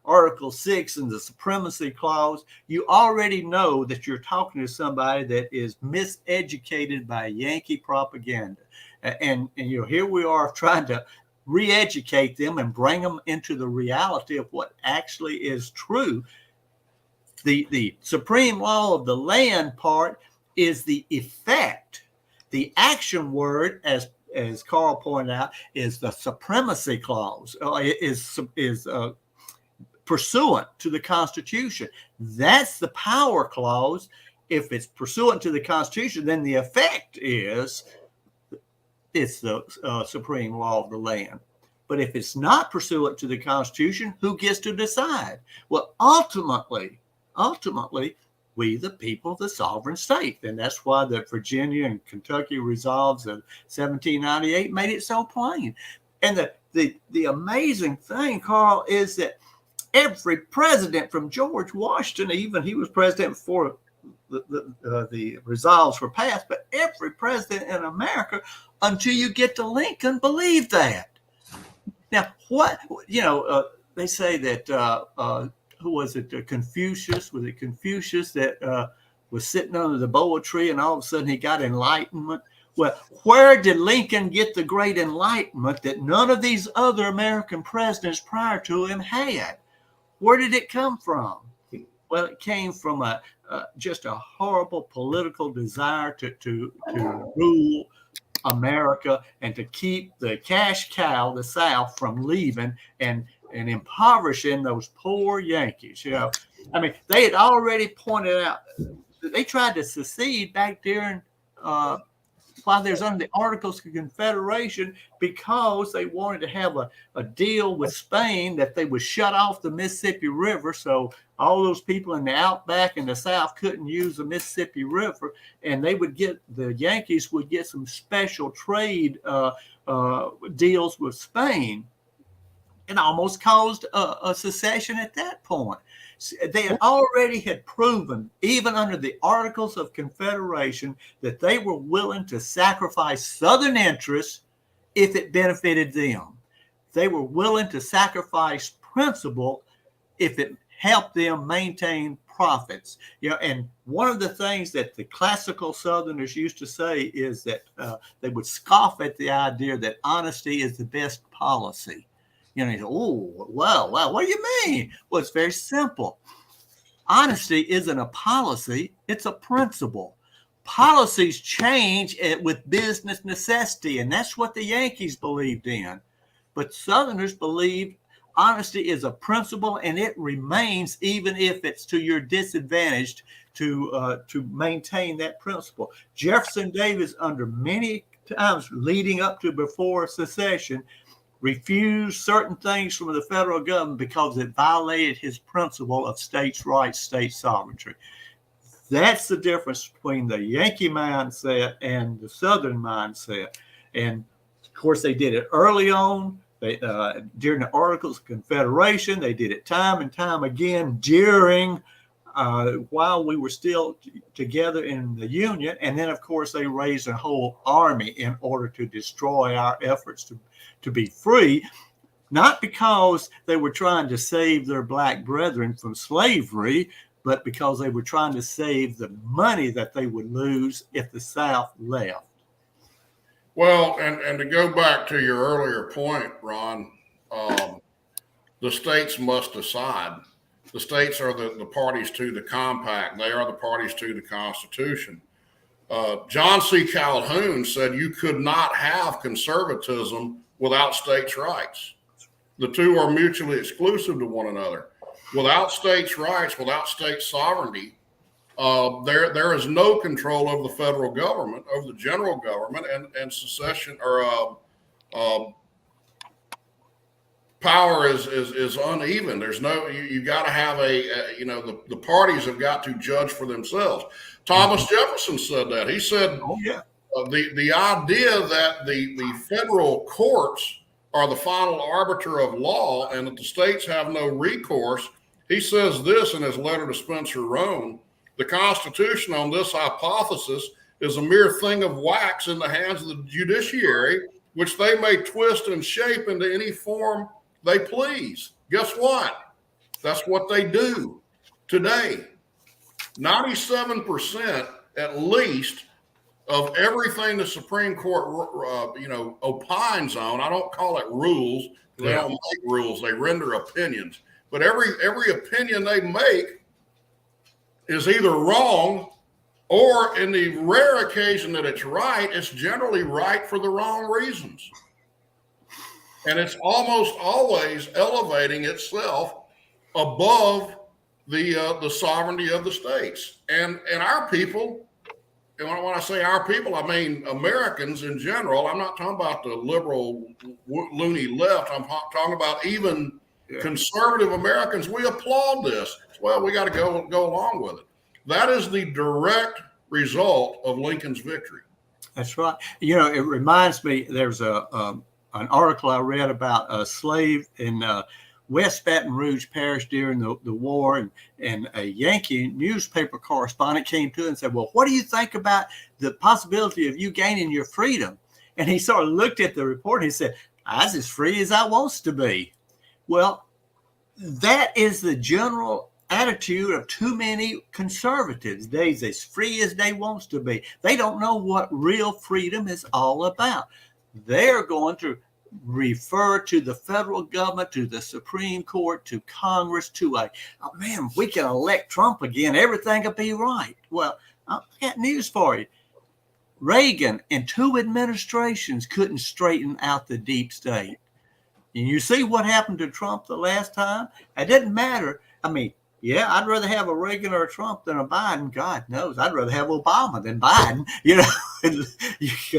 Article 6 and the Supremacy Clause, you already know that you're talking to somebody that is miseducated by Yankee propaganda. And here we are trying to re-educate them and bring them into the reality of what actually is true. The supreme law of the land part is the effect. The action word, as Carl pointed out, is the Supremacy Clause, is pursuant to the Constitution. That's the power clause. If it's pursuant to the Constitution, then the effect is it's the supreme law of the land. But if it's not pursuant to the Constitution, who gets to decide? Well, ultimately, ultimately, we, the people, the sovereign state. And that's why the Virginia and Kentucky resolves of 1798 made it so plain. And the amazing thing, Carl, is that every president from George Washington, even he was president before the resolves were passed, but every president in America, until you get to Lincoln, believed that. Now, what, they say that, who was it, Confucius? Was it Confucius that was sitting under the boa tree and all of a sudden he got enlightenment? Well, where did Lincoln get the great enlightenment that none of these other American presidents prior to him had? Where did it come from? Well, it came from just a horrible political desire to rule America and to keep the cash cow, the South, from leaving and impoverishing those poor Yankees. I mean, they had already pointed out they tried to secede back during while there's under the Articles of Confederation because they wanted to have a deal with Spain that they would shut off the Mississippi River, so all those people in the outback and the South couldn't use the Mississippi River, and the Yankees would get some special trade deals with Spain. It almost caused a secession at that point. They had already proven, even under the Articles of Confederation, that they were willing to sacrifice Southern interests if it benefited them. They were willing to sacrifice principle if it helped them maintain profits. And one of the things that the classical Southerners used to say is that they would scoff at the idea that honesty is the best policy. You say, oh, well, what do you mean? Well, it's very simple. Honesty isn't a policy, it's a principle. Policies change with business necessity, and that's what the Yankees believed in. But Southerners believed honesty is a principle, and it remains even if it's to your disadvantage to maintain that principle. Jefferson Davis, under many times leading up to before secession, refused certain things from the federal government because it violated his principle of states' rights, state sovereignty. That's the difference between the Yankee mindset and the Southern mindset. And of course, they did it early on. During the Articles of Confederation, they did it time and time again during while we were still together in the Union. And then, of course, they raised a whole army in order to destroy our efforts to be free, not because they were trying to save their black brethren from slavery, but because they were trying to save the money that they would lose if the South left. Well, and to go back to your earlier point, Ron, the states must decide. The states are the parties to the compact. They are the parties to the Constitution. John C. Calhoun said you could not have conservatism without states' rights. The two are mutually exclusive to one another. Without states' rights, without state sovereignty, there is no control over the federal government, over the general government, and secession or power is uneven. There's no, you got to have the parties have got to judge for themselves. Thomas Jefferson said that. He said, oh, yeah. The idea that the federal courts are the final arbiter of law and that the states have no recourse. He says this in his letter to Spencer Roane: the Constitution on this hypothesis is a mere thing of wax in the hands of the judiciary, which they may twist and shape into any form they please. Guess what? That's what they do today. 97% at least of everything the Supreme Court, opines on. I don't call it rules. They don't make rules. They render opinions. But every opinion they make is either wrong, or in the rare occasion that it's right, it's generally right for the wrong reasons. And it's almost always elevating itself above the sovereignty of the states. And our people, and when I say our people, I mean Americans in general. I'm not talking about the liberal loony left. I'm talking about even conservative Americans, we applaud this. Well, we got to go along with it. That is the direct result of Lincoln's victory. That's right. It reminds me. There's an article I read about a slave in West Baton Rouge Parish during the war, and a Yankee newspaper correspondent came to it and said, "Well, what do you think about the possibility of you gaining your freedom?" And he sort of looked at the report and he said, "I was as free as I wants to be." Well, that is the general attitude of too many conservatives. They's as free as they wants to be. They don't know what real freedom is all about. They're going to refer to the federal government, to the Supreme Court, to Congress, oh man, we can elect Trump again, everything will be right. Well, I got news for you. Reagan and 2 administrations couldn't straighten out the deep state. And you see what happened to Trump the last time? It didn't matter. I mean, yeah, I'd rather have a Reagan or a Trump than a Biden. God knows, I'd rather have Obama than Biden. You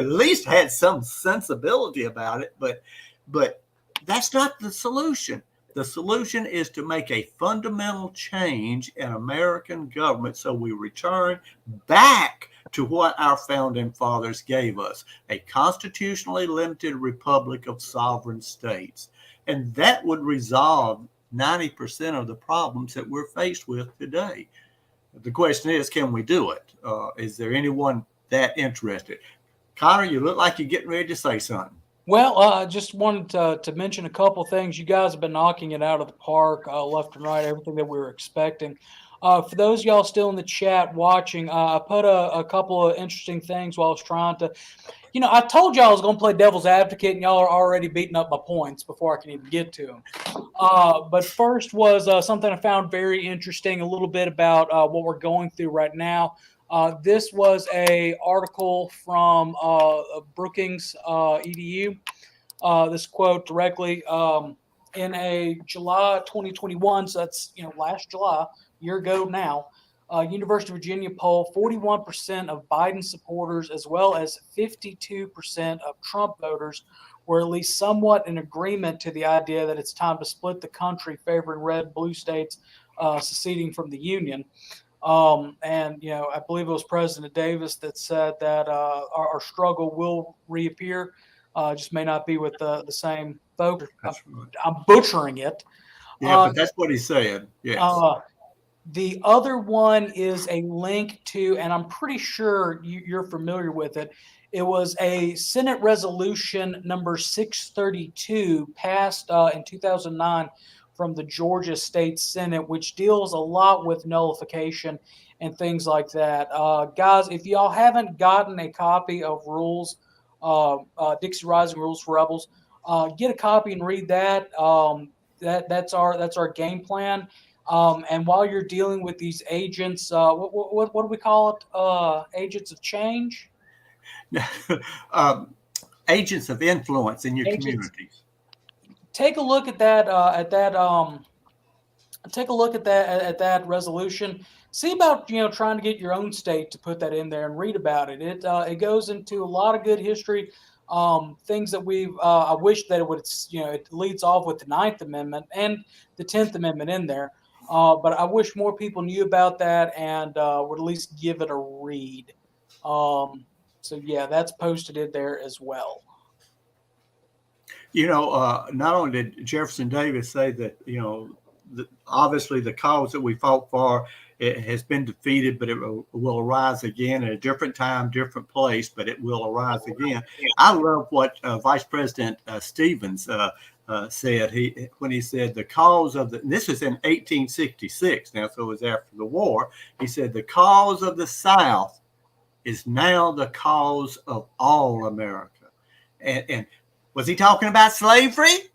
at least had some sensibility about it, but that's not the solution. The solution is to make a fundamental change in American government so we return back to what our founding fathers gave us, a constitutionally limited republic of sovereign states. And that would resolve 90% of the problems that we're faced with today. The question is, can we do it? Is there anyone that interested? Connor, you look like you're getting ready to say something. Well, I just wanted to mention a couple things. You guys have been knocking it out of the park, left and right, everything that we were expecting. For those of y'all still in the chat watching, I put a couple of interesting things while I was trying to, I told y'all I was going to play devil's advocate, and y'all are already beating up my points before I can even get to them. But first was something I found very interesting, a little bit about what we're going through right now. This was a article from Brookings EDU. This quote directly in a July 2021, so that's last July, year ago now. University of Virginia poll: 41% of Biden supporters, as well as 52% of Trump voters, were at least somewhat in agreement to the idea that it's time to split the country, favoring red blue states seceding from the Union. And I believe it was President Davis that said that our struggle will reappear, just may not be with the same folks. I'm butchering it. Yeah, but that's what he said. Yes. The other one is a link to, and I'm pretty sure you're familiar with it. It was a Senate resolution number 632 passed in 2009 from the Georgia State Senate, which deals a lot with nullification and things like that. Guys, if y'all haven't gotten a copy of Rules, Dixie Rising Rules for Rebels, get a copy and read that. That's our game plan. And while you're dealing with these agents, what do we call it? Agents of change? Agents of influence in your communities. Take a look at that. Take a look at that resolution. See about trying to get your own state to put that in there and read about it. It goes into a lot of good history. Things that we've. I wish that it would. It leads off with the 9th Amendment and the 10th Amendment in there. But I wish more people knew about that and would at least give it a read. So yeah, that's posted in there as well. Not only did Jefferson Davis say that, obviously the cause that we fought for, it has been defeated, but it will arise again at a different time, different place, but it will arise again. I love what Vice President Stevens said when he said the cause of this was in 1866 now, so it was after the war. He said the cause of the South is now the cause of all America. And was he talking about slavery?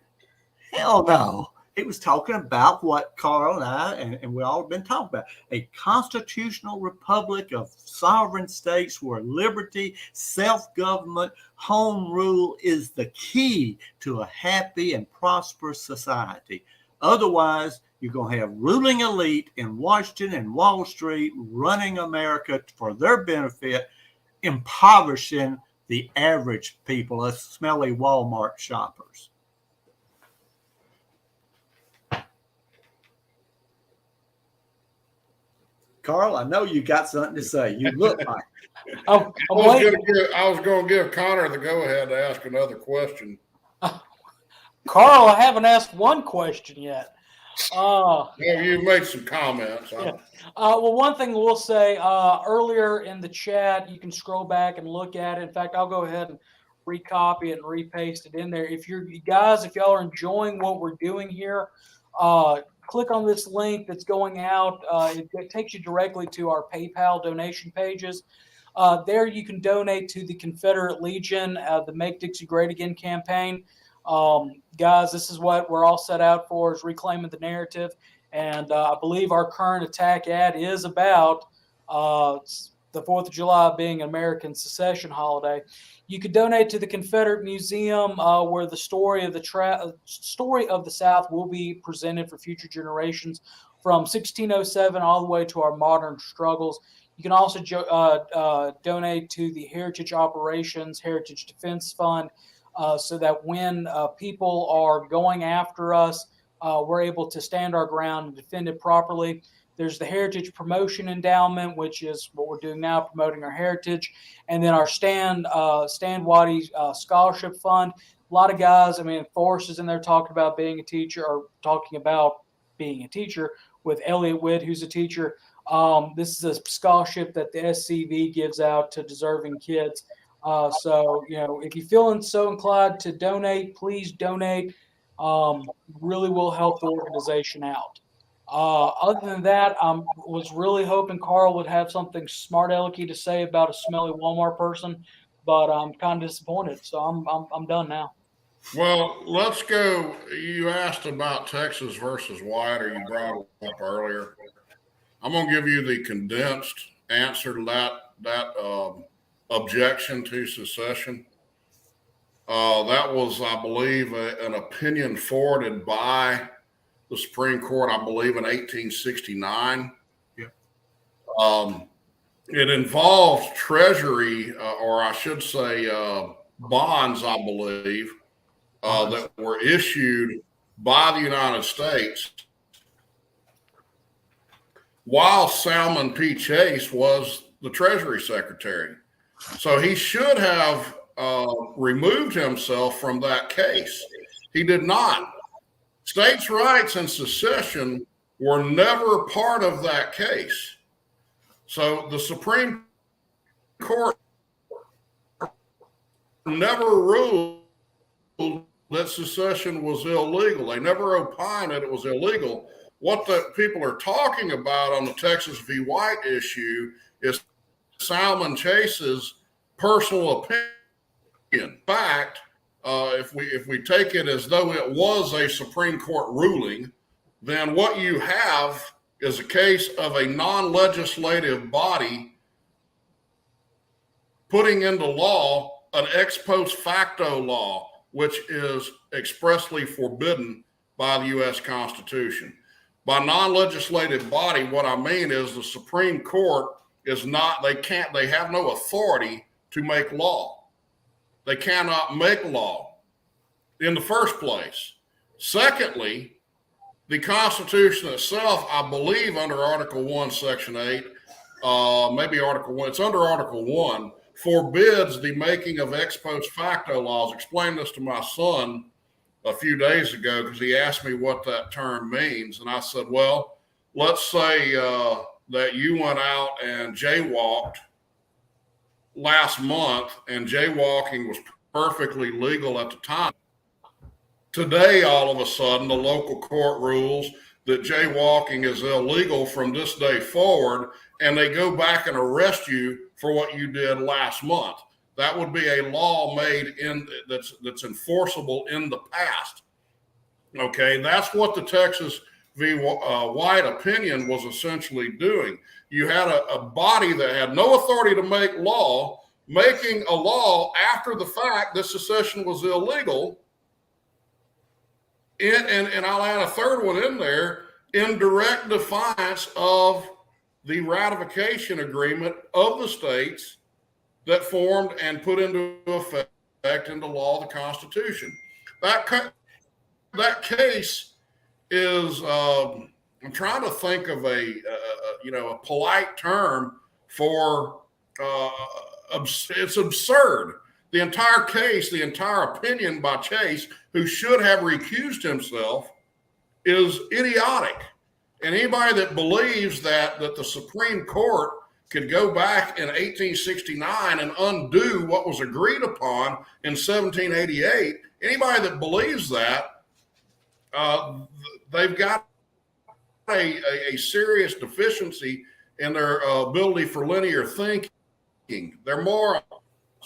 Hell no. He was talking about what Carl and I and we all have been talking about, a constitutional republic of sovereign states where liberty, self-government, home rule is the key to a happy and prosperous society. Otherwise, you're going to have ruling elite in Washington and Wall Street running America for their benefit, impoverishing the average people, us smelly Walmart shoppers. Carl, I know you got something to say. You look like I'm I waiting. was going to give Connor the go-ahead to ask another question. Carl, I haven't asked one question yet. You made some comments. Yeah. Well, one thing we'll say earlier in the chat, you can scroll back and look at it. In fact, I'll go ahead and recopy it and repaste it in there. If y'all are enjoying what we're doing here, click on this link that's going out. It takes you directly to our PayPal donation pages. There you can donate to the Confederate Legion, the Make Dixie Great Again campaign. Guys, this is what we're all set out for, is reclaiming the narrative. And I believe our current attack ad is about the 4th of July being an American secession holiday. You could donate to the Confederate Museum, where the story of the South will be presented for future generations, from 1607 all the way to our modern struggles. You can also donate to the Heritage Operations Heritage Defense Fund, so that when people are going after us, we're able to stand our ground and defend it properly. There's the Heritage Promotion Endowment, which is what we're doing now, promoting our heritage. And then our Stan Waddy Scholarship Fund. A lot of guys, Forrest is in there talking about being a teacher, with Elliot Witt, who's a teacher. This is a scholarship that the SCV gives out to deserving kids. So, if you're feeling so inclined to donate, please donate. Really will help the organization out. Other than that, I was really hoping Carl would have something smart alecky to say about a smelly Walmart person, but I'm kind of disappointed. So I'm done now. Well, let's go. You asked about Texas versus White, or you brought it up earlier. I'm going to give you the condensed answer to that objection to secession. That was, I believe, an opinion forwarded by the Supreme Court, I believe, in 1869. Yeah. It involves Treasury, or I should say bonds, I believe, that were issued by the United States while Salmon P. Chase was the Treasury Secretary. So he should have removed himself from that case. He did not. States' rights and secession were never part of that case. So the Supreme Court never ruled that secession was illegal. They never opined that it was illegal. What the people are talking about on the Texas v. White issue is Salmon Chase's personal opinion. In fact, if we take it as though it was a Supreme Court ruling, then what you have is a case of a non-legislative body putting into law an ex post facto law, which is expressly forbidden by the U.S. Constitution. By non-legislative body, what I mean is the Supreme Court is not, they have no authority to make law. They cannot make law in the first place. Secondly, the Constitution itself, I believe under Article 1, Section 8, maybe Article 1, it's under Article 1, forbids the making of ex post facto laws. I explained this to my son a few days ago because he asked me what that term means. And I said, well, let's say that you went out and jaywalked last month, and jaywalking was perfectly legal at the time. Today, all of a sudden, the local court rules that jaywalking is illegal from this day forward, and they go back and arrest you for what you did last month. That would be a law made that's enforceable in the past. Okay, that's what the Texas v. White opinion was essentially doing. You had a body that had no authority to make law, making a law after the fact that secession was illegal. And I'll add a third one in there, in direct defiance of the ratification agreement of the states that formed and put into effect into law the Constitution. That case is, I'm trying to think of a polite term for it's absurd. The entire case, the entire opinion by Chase, who should have recused himself, is idiotic. And anybody that believes that the Supreme Court could go back in 1869 and undo what was agreed upon in 1788, anybody that believes that, they've got a serious deficiency in their ability for linear thinking. They're morons.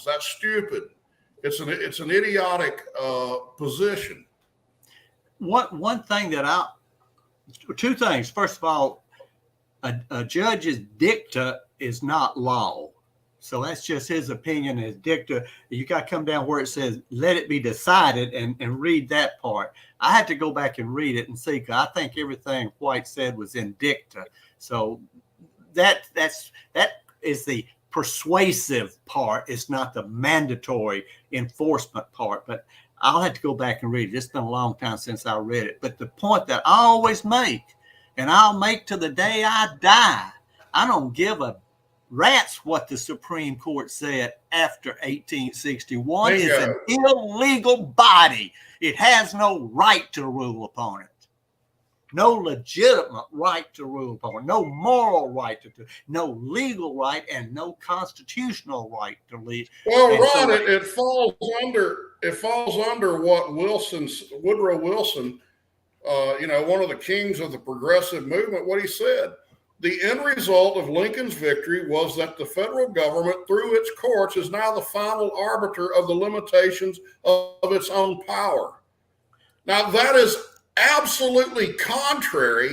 That's stupid. It's an idiotic position. One thing that two things. First of all, a judge's dicta is not law. So that's just his opinion as dicta. You got to come down where it says, let it be decided, and read that part. I had to go back and read it and see, because I think everything White said was in dicta. So that is the persuasive part. It's not the mandatory enforcement part. But I'll have to go back and read it. It's been a long time since I read it. But the point that I always make, and I'll make to the day I die, I don't give a rat's what the Supreme Court said after 1861. It's an illegal body. It has no right to rule upon it. No legitimate right to rule upon it. No moral right to do. No legal right, and no constitutional right to lead. Well, Ron, it falls under what Woodrow Wilson, one of the kings of the progressive movement, what he said. The end result of Lincoln's victory was that the federal government, through its courts, is now the final arbiter of the limitations of its own power. Now, that is absolutely contrary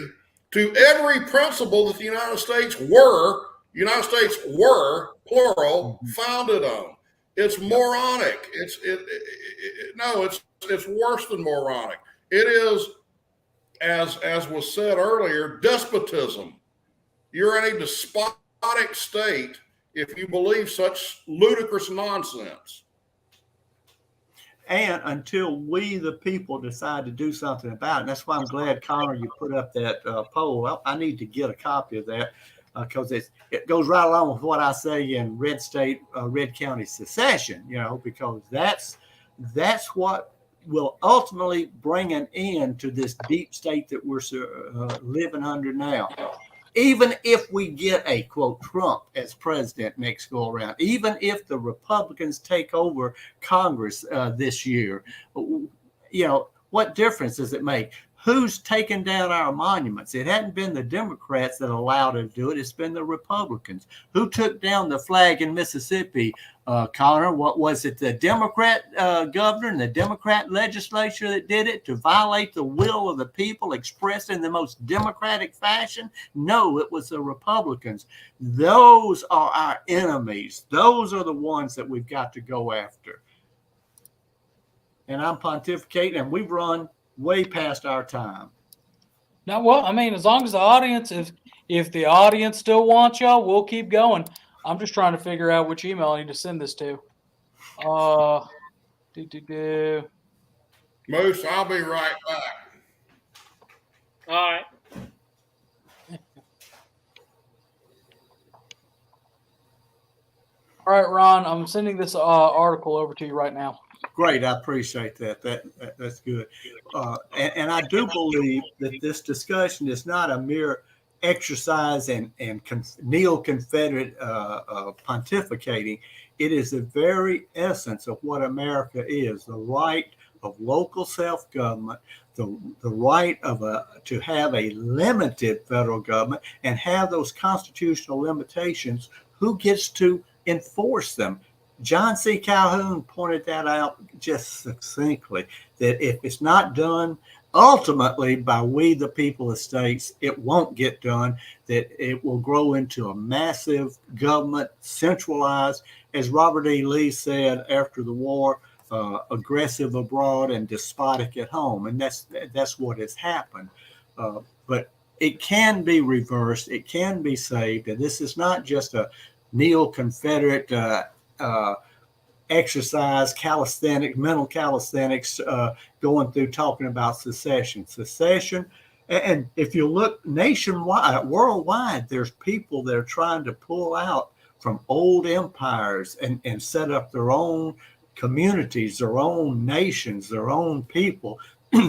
to every principle that the United States were, plural, founded on. It's moronic. It's worse than moronic. It is, as was said earlier, despotism. You're in a despotic state if you believe such ludicrous nonsense. And until we, the people, decide to do something about it. And that's why I'm glad, Connor, you put up that poll. I need to get a copy of that because it goes right along with what I say in Red County Secession, because that's what will ultimately bring an end to this deep state that we're living under now. Even if we get a, quote, Trump as president next go around, even if the Republicans take over Congress this year, what difference does it make? Who's taken down our monuments? It hadn't been the Democrats that allowed it to do it. It's been the Republicans. Who took down the flag in Mississippi, Connor? What was it? The Democrat governor and the Democrat legislature that did it to violate the will of the people expressed in the most democratic fashion? No, it was the Republicans. Those are our enemies. Those are the ones that we've got to go after. And I'm pontificating, and we've run way past our time. Now, well, I mean, as long as the audience, if the audience still wants y'all, we'll keep going. I'm just trying to figure out which email I need to send this to. Moose, I'll be right back. All right. All right, Ron, I'm sending this article over to you right now. Great, I appreciate that. That's good. And I do believe that this discussion is not a mere exercise in neo-Confederate pontificating. It is the very essence of what America is: the right of local self-government, the right of to have a limited federal government and have those constitutional limitations. Who gets to enforce them? John C. Calhoun pointed that out just succinctly, that if it's not done ultimately by we, the people of states, it won't get done, that it will grow into a massive government, centralized, as Robert E. Lee said after the war, aggressive abroad and despotic at home. And that's what has happened. But it can be reversed. It can be saved. And this is not just a neo-Confederate exercise, mental calisthenics, going through talking about secession. Secession And if you look nationwide, worldwide, there's people that are trying to pull out from old empires and set up their own communities, their own nations, their own people,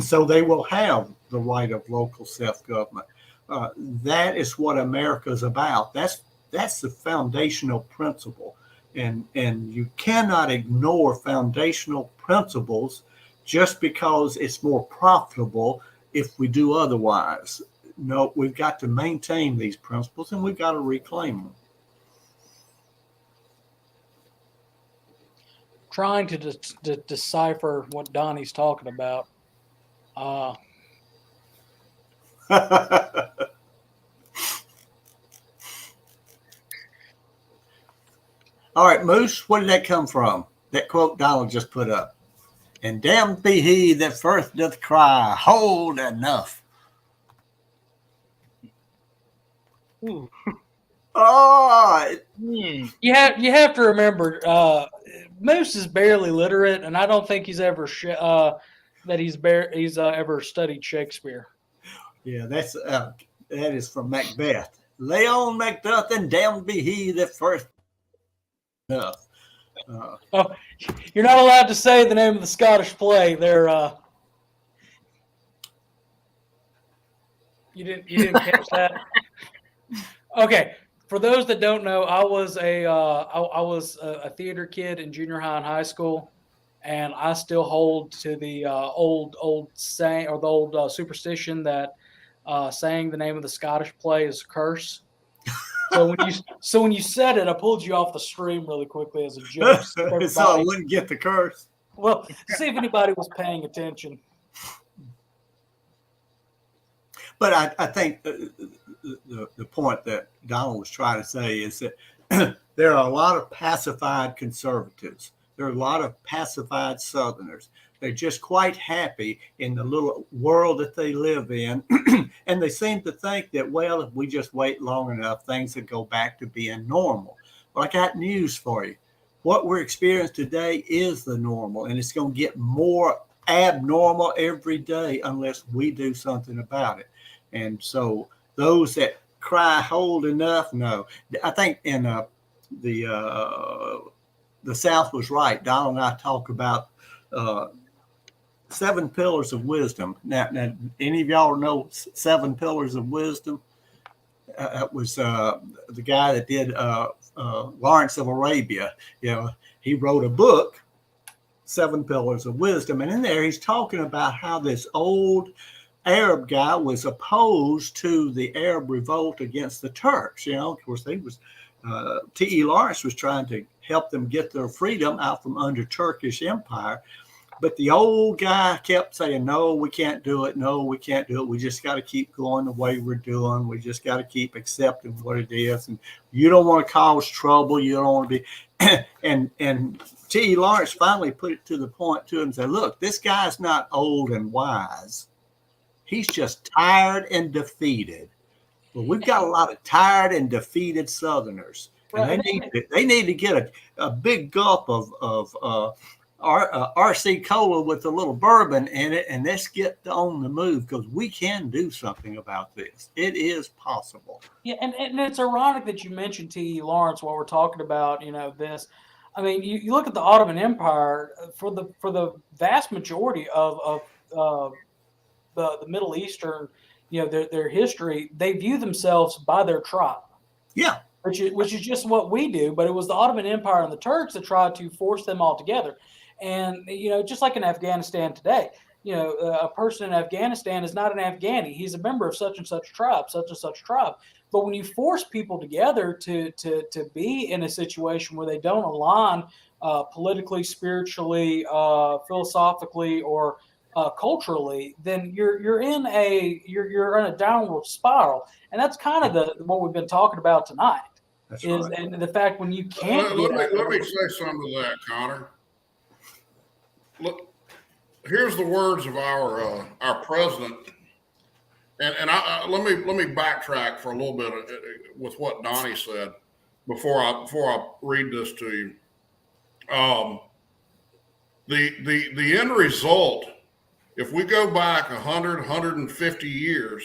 so they will have the right of local self-government. That is what America is about. That's the foundational principle, and you cannot ignore foundational principles just because it's more profitable if we do otherwise. No, we've got to maintain these principles and we've got to reclaim them. Trying to decipher what Donnie's talking about. All right, Moose, where did that come from? That quote Donald just put up. And damned be he that first doth cry, hold enough. Ooh. Oh, You have to remember, Moose is barely literate, and I don't think he's ever ever studied Shakespeare. yeah, that is from Macbeth. Lay on Macduff, and damned be he that first enough. Oh, you're not allowed to say the name of the Scottish play. You didn't catch that. Okay, for those that don't know, I was a theater kid in junior high and high school, and I still hold to the old saying or the old superstition that saying the name of the Scottish play is a curse. So when you said it, I pulled you off the stream really quickly as a joke. So I wouldn't get the curse. Well, see if anybody was paying attention. But I think the point that Donald was trying to say is that there are a lot of pacified conservatives. There are a lot of pacified Southerners. They're just quite happy in the little world that they live in. And they seem to think that, well, if we just wait long enough, things will go back to being normal. Well, I got news for you. What we're experiencing today is the normal, and it's going to get more abnormal every day unless we do something about it. And so those that cry hold enough, no. I think in the South was right. Donald and I talk about 7 pillars of wisdom. Now, any of y'all know 7 pillars of wisdom? That was the guy that did Lawrence of Arabia. You know, he wrote a book, 7 Pillars of Wisdom, and in there he's talking about how this old Arab guy was opposed to the Arab revolt against the Turks. You know, of course, T.E. Lawrence was trying to help them get their freedom out from under Turkish empire. But the old guy kept saying, no, we can't do it. No, we can't do it. We just got to keep going the way we're doing. We just got to keep accepting what it is. And you don't want to cause trouble. You don't want to be. and T.E. Lawrence finally put it to the point to him and said, look, this guy's not old and wise. He's just tired and defeated. Well, we've got a lot of tired and defeated Southerners. And they need to get a big gulp of RC Cola with a little bourbon in it, and let's get on the move because we can do something about this. It is possible. Yeah, and it's ironic that you mentioned T.E. Lawrence while we're talking about this. I mean, you look at the Ottoman Empire for the vast majority of the Middle Eastern, their history. They view themselves by their tribe. Yeah. Which is just what we do, but it was the Ottoman Empire and the Turks that tried to force them all together. And, just like in Afghanistan today, a person in Afghanistan is not an Afghani. He's a member of such and such tribe, such and such tribe. But when you force people together to be in a situation where they don't align politically, spiritually, philosophically, or culturally, then you're in a downward spiral. And that's kind of what we've been talking about tonight. That's right. And the fact when you can't let me say something to that, Connor. Look, here's the words of our president, and let me backtrack for a little bit with what Donnie said before I read this to you. The end result if we go back 100, 150 years,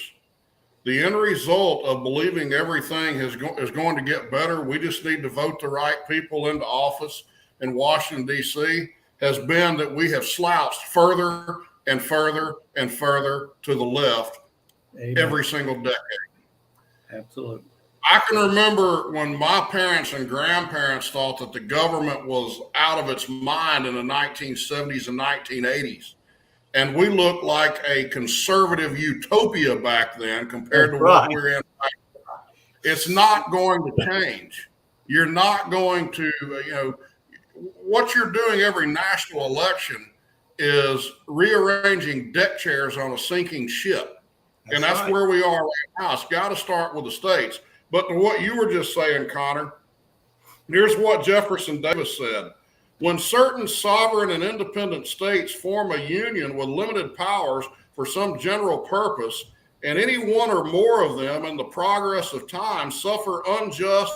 the end result of believing everything is going to get better, we just need to vote the right people into office in Washington, D.C., has been that we have slouched further and further and further to the left every single decade. Absolutely. I can remember when my parents and grandparents thought that the government was out of its mind in the 1970s and 1980s. And we looked like a conservative utopia back then compared to what we're in right now. It's not going to change. You're not going to, what you're doing every national election is rearranging deck chairs on a sinking ship. And that's where we are right now. It's got to start with the states. But to what you were just saying, Connor, here's what Jefferson Davis said. When certain sovereign and independent states form a union with limited powers for some general purpose, and any one or more of them in the progress of time suffer unjust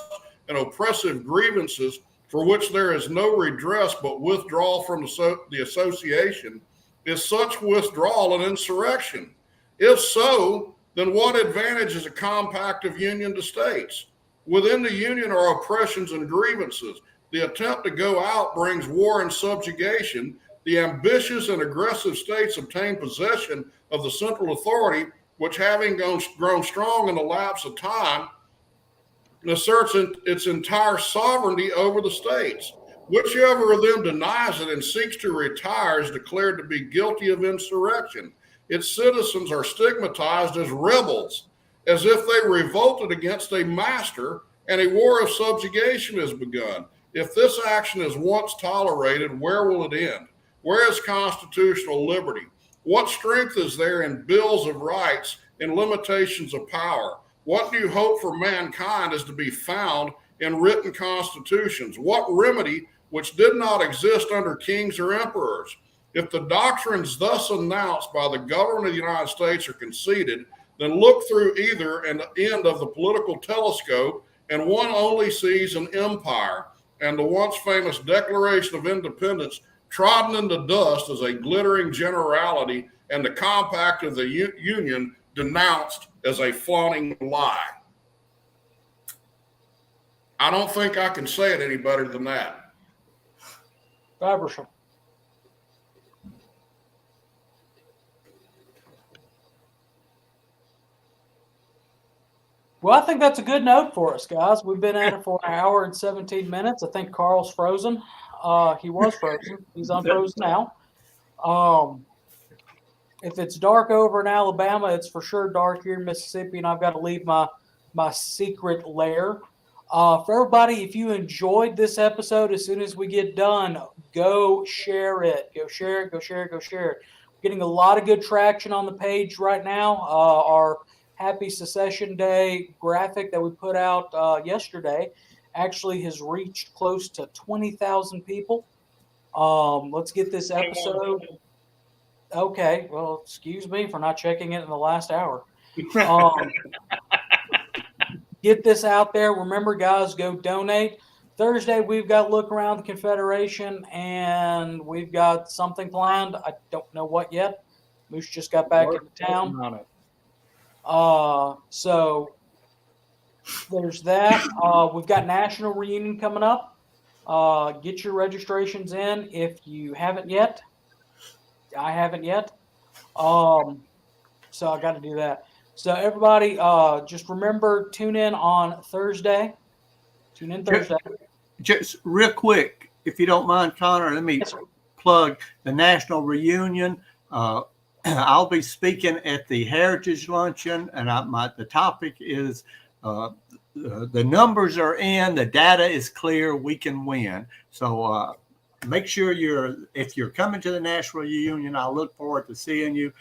and oppressive grievances for which there is no redress but withdrawal from the association, is such withdrawal an insurrection? If so, then what advantage is a compact of union to states? Within the union are oppressions and grievances. The attempt to go out brings war and subjugation. The ambitious and aggressive states obtain possession of the central authority, which, having grown strong in the lapse of time, asserts its entire sovereignty over the states. Whichever of them denies it and seeks to retire is declared to be guilty of insurrection. Its citizens are stigmatized as rebels, as if they revolted against a master, and a war of subjugation has begun. If this action is once tolerated, where will it end? Where is constitutional liberty? What strength is there in bills of rights and limitations of power? What new hope for mankind is to be found in written constitutions? What remedy which did not exist under kings or emperors? If the doctrines thus announced by the government of the United States are conceded, then look through either an end of the political telescope, and one only sees an empire, and the once famous Declaration of Independence trodden into dust as a glittering generality, and the compact of the Union denounced as a flaunting lie. I don't think I can say it any better than that. Fabersham. Well, I think that's a good note for us, guys. We've been at it for an hour and 17 minutes. I think Carl's frozen. He was frozen. He's unfrozen now. If it's dark over in Alabama, it's for sure dark here in Mississippi, and I've got to leave my secret lair. For everybody, if you enjoyed this episode, as soon as we get done, go share it. Go share it, go share it, go share it. We're getting a lot of good traction on the page right now. Our Happy Secession Day graphic that we put out yesterday actually has reached close to 20,000 people. Let's get this episode. Okay, well, excuse me for not checking it in the last hour. Get this out there. Remember, guys, go donate. Thursday, we've got Look Around the Confederation, and we've got something planned. I don't know what yet. Moose just got back into town. So there's that. We've got National Reunion coming up. Get your registrations in if you haven't yet. I haven't yet. So I got to do that. So everybody, just remember, tune in on Thursday. Tune in Thursday. Just real quick, if you don't mind, Connor, let me plug the National Reunion. I'll be speaking at the Heritage Luncheon, and the topic is the numbers are in, the data is clear, we can win. So make sure if you're coming to the National Reunion, I look forward to seeing you.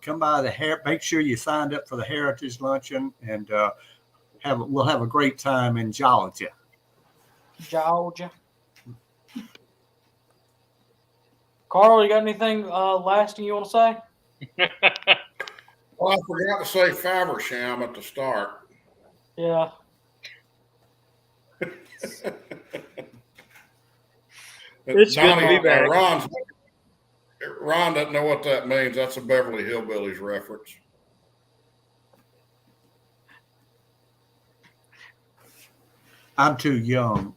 Come by make sure you signed up for the Heritage Luncheon, and we'll have a great time in Georgia. Carl, you got anything lasting you want to say? Well, I forgot to say Fabersham at the start. Yeah. It's good to be back. Ron doesn't know what that means. That's a Beverly Hillbillies reference. I'm too young.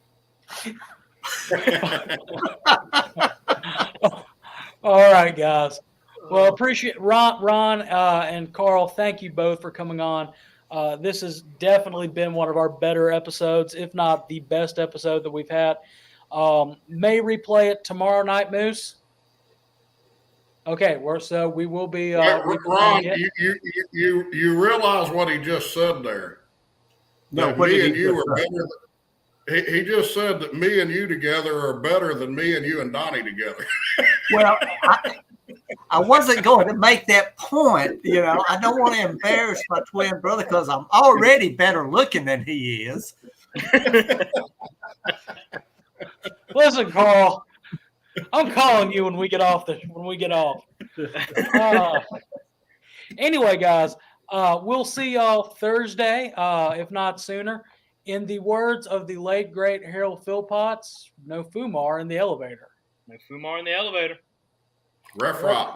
All right, guys. Well, appreciate Ron and Carl. Thank you both for coming on. This has definitely been one of our better episodes, if not the best episode that we've had. May replay it tomorrow night, Moose. Okay, we will be. Ron, you realize what he just said there? No, That what did me and he you just are say? better. He just said that me and you together are better than me and you and Donnie together. Well, I wasn't going to make that point. You know, I don't want to embarrass my twin brother because I'm already better looking than he is. Listen, Carl. I'm calling you when we get off. Anyway, guys, we'll see y'all Thursday, if not sooner. In the words of the late great Harold Philpotts, no Fumar in the elevator. No Fumar in the elevator. Ref rock.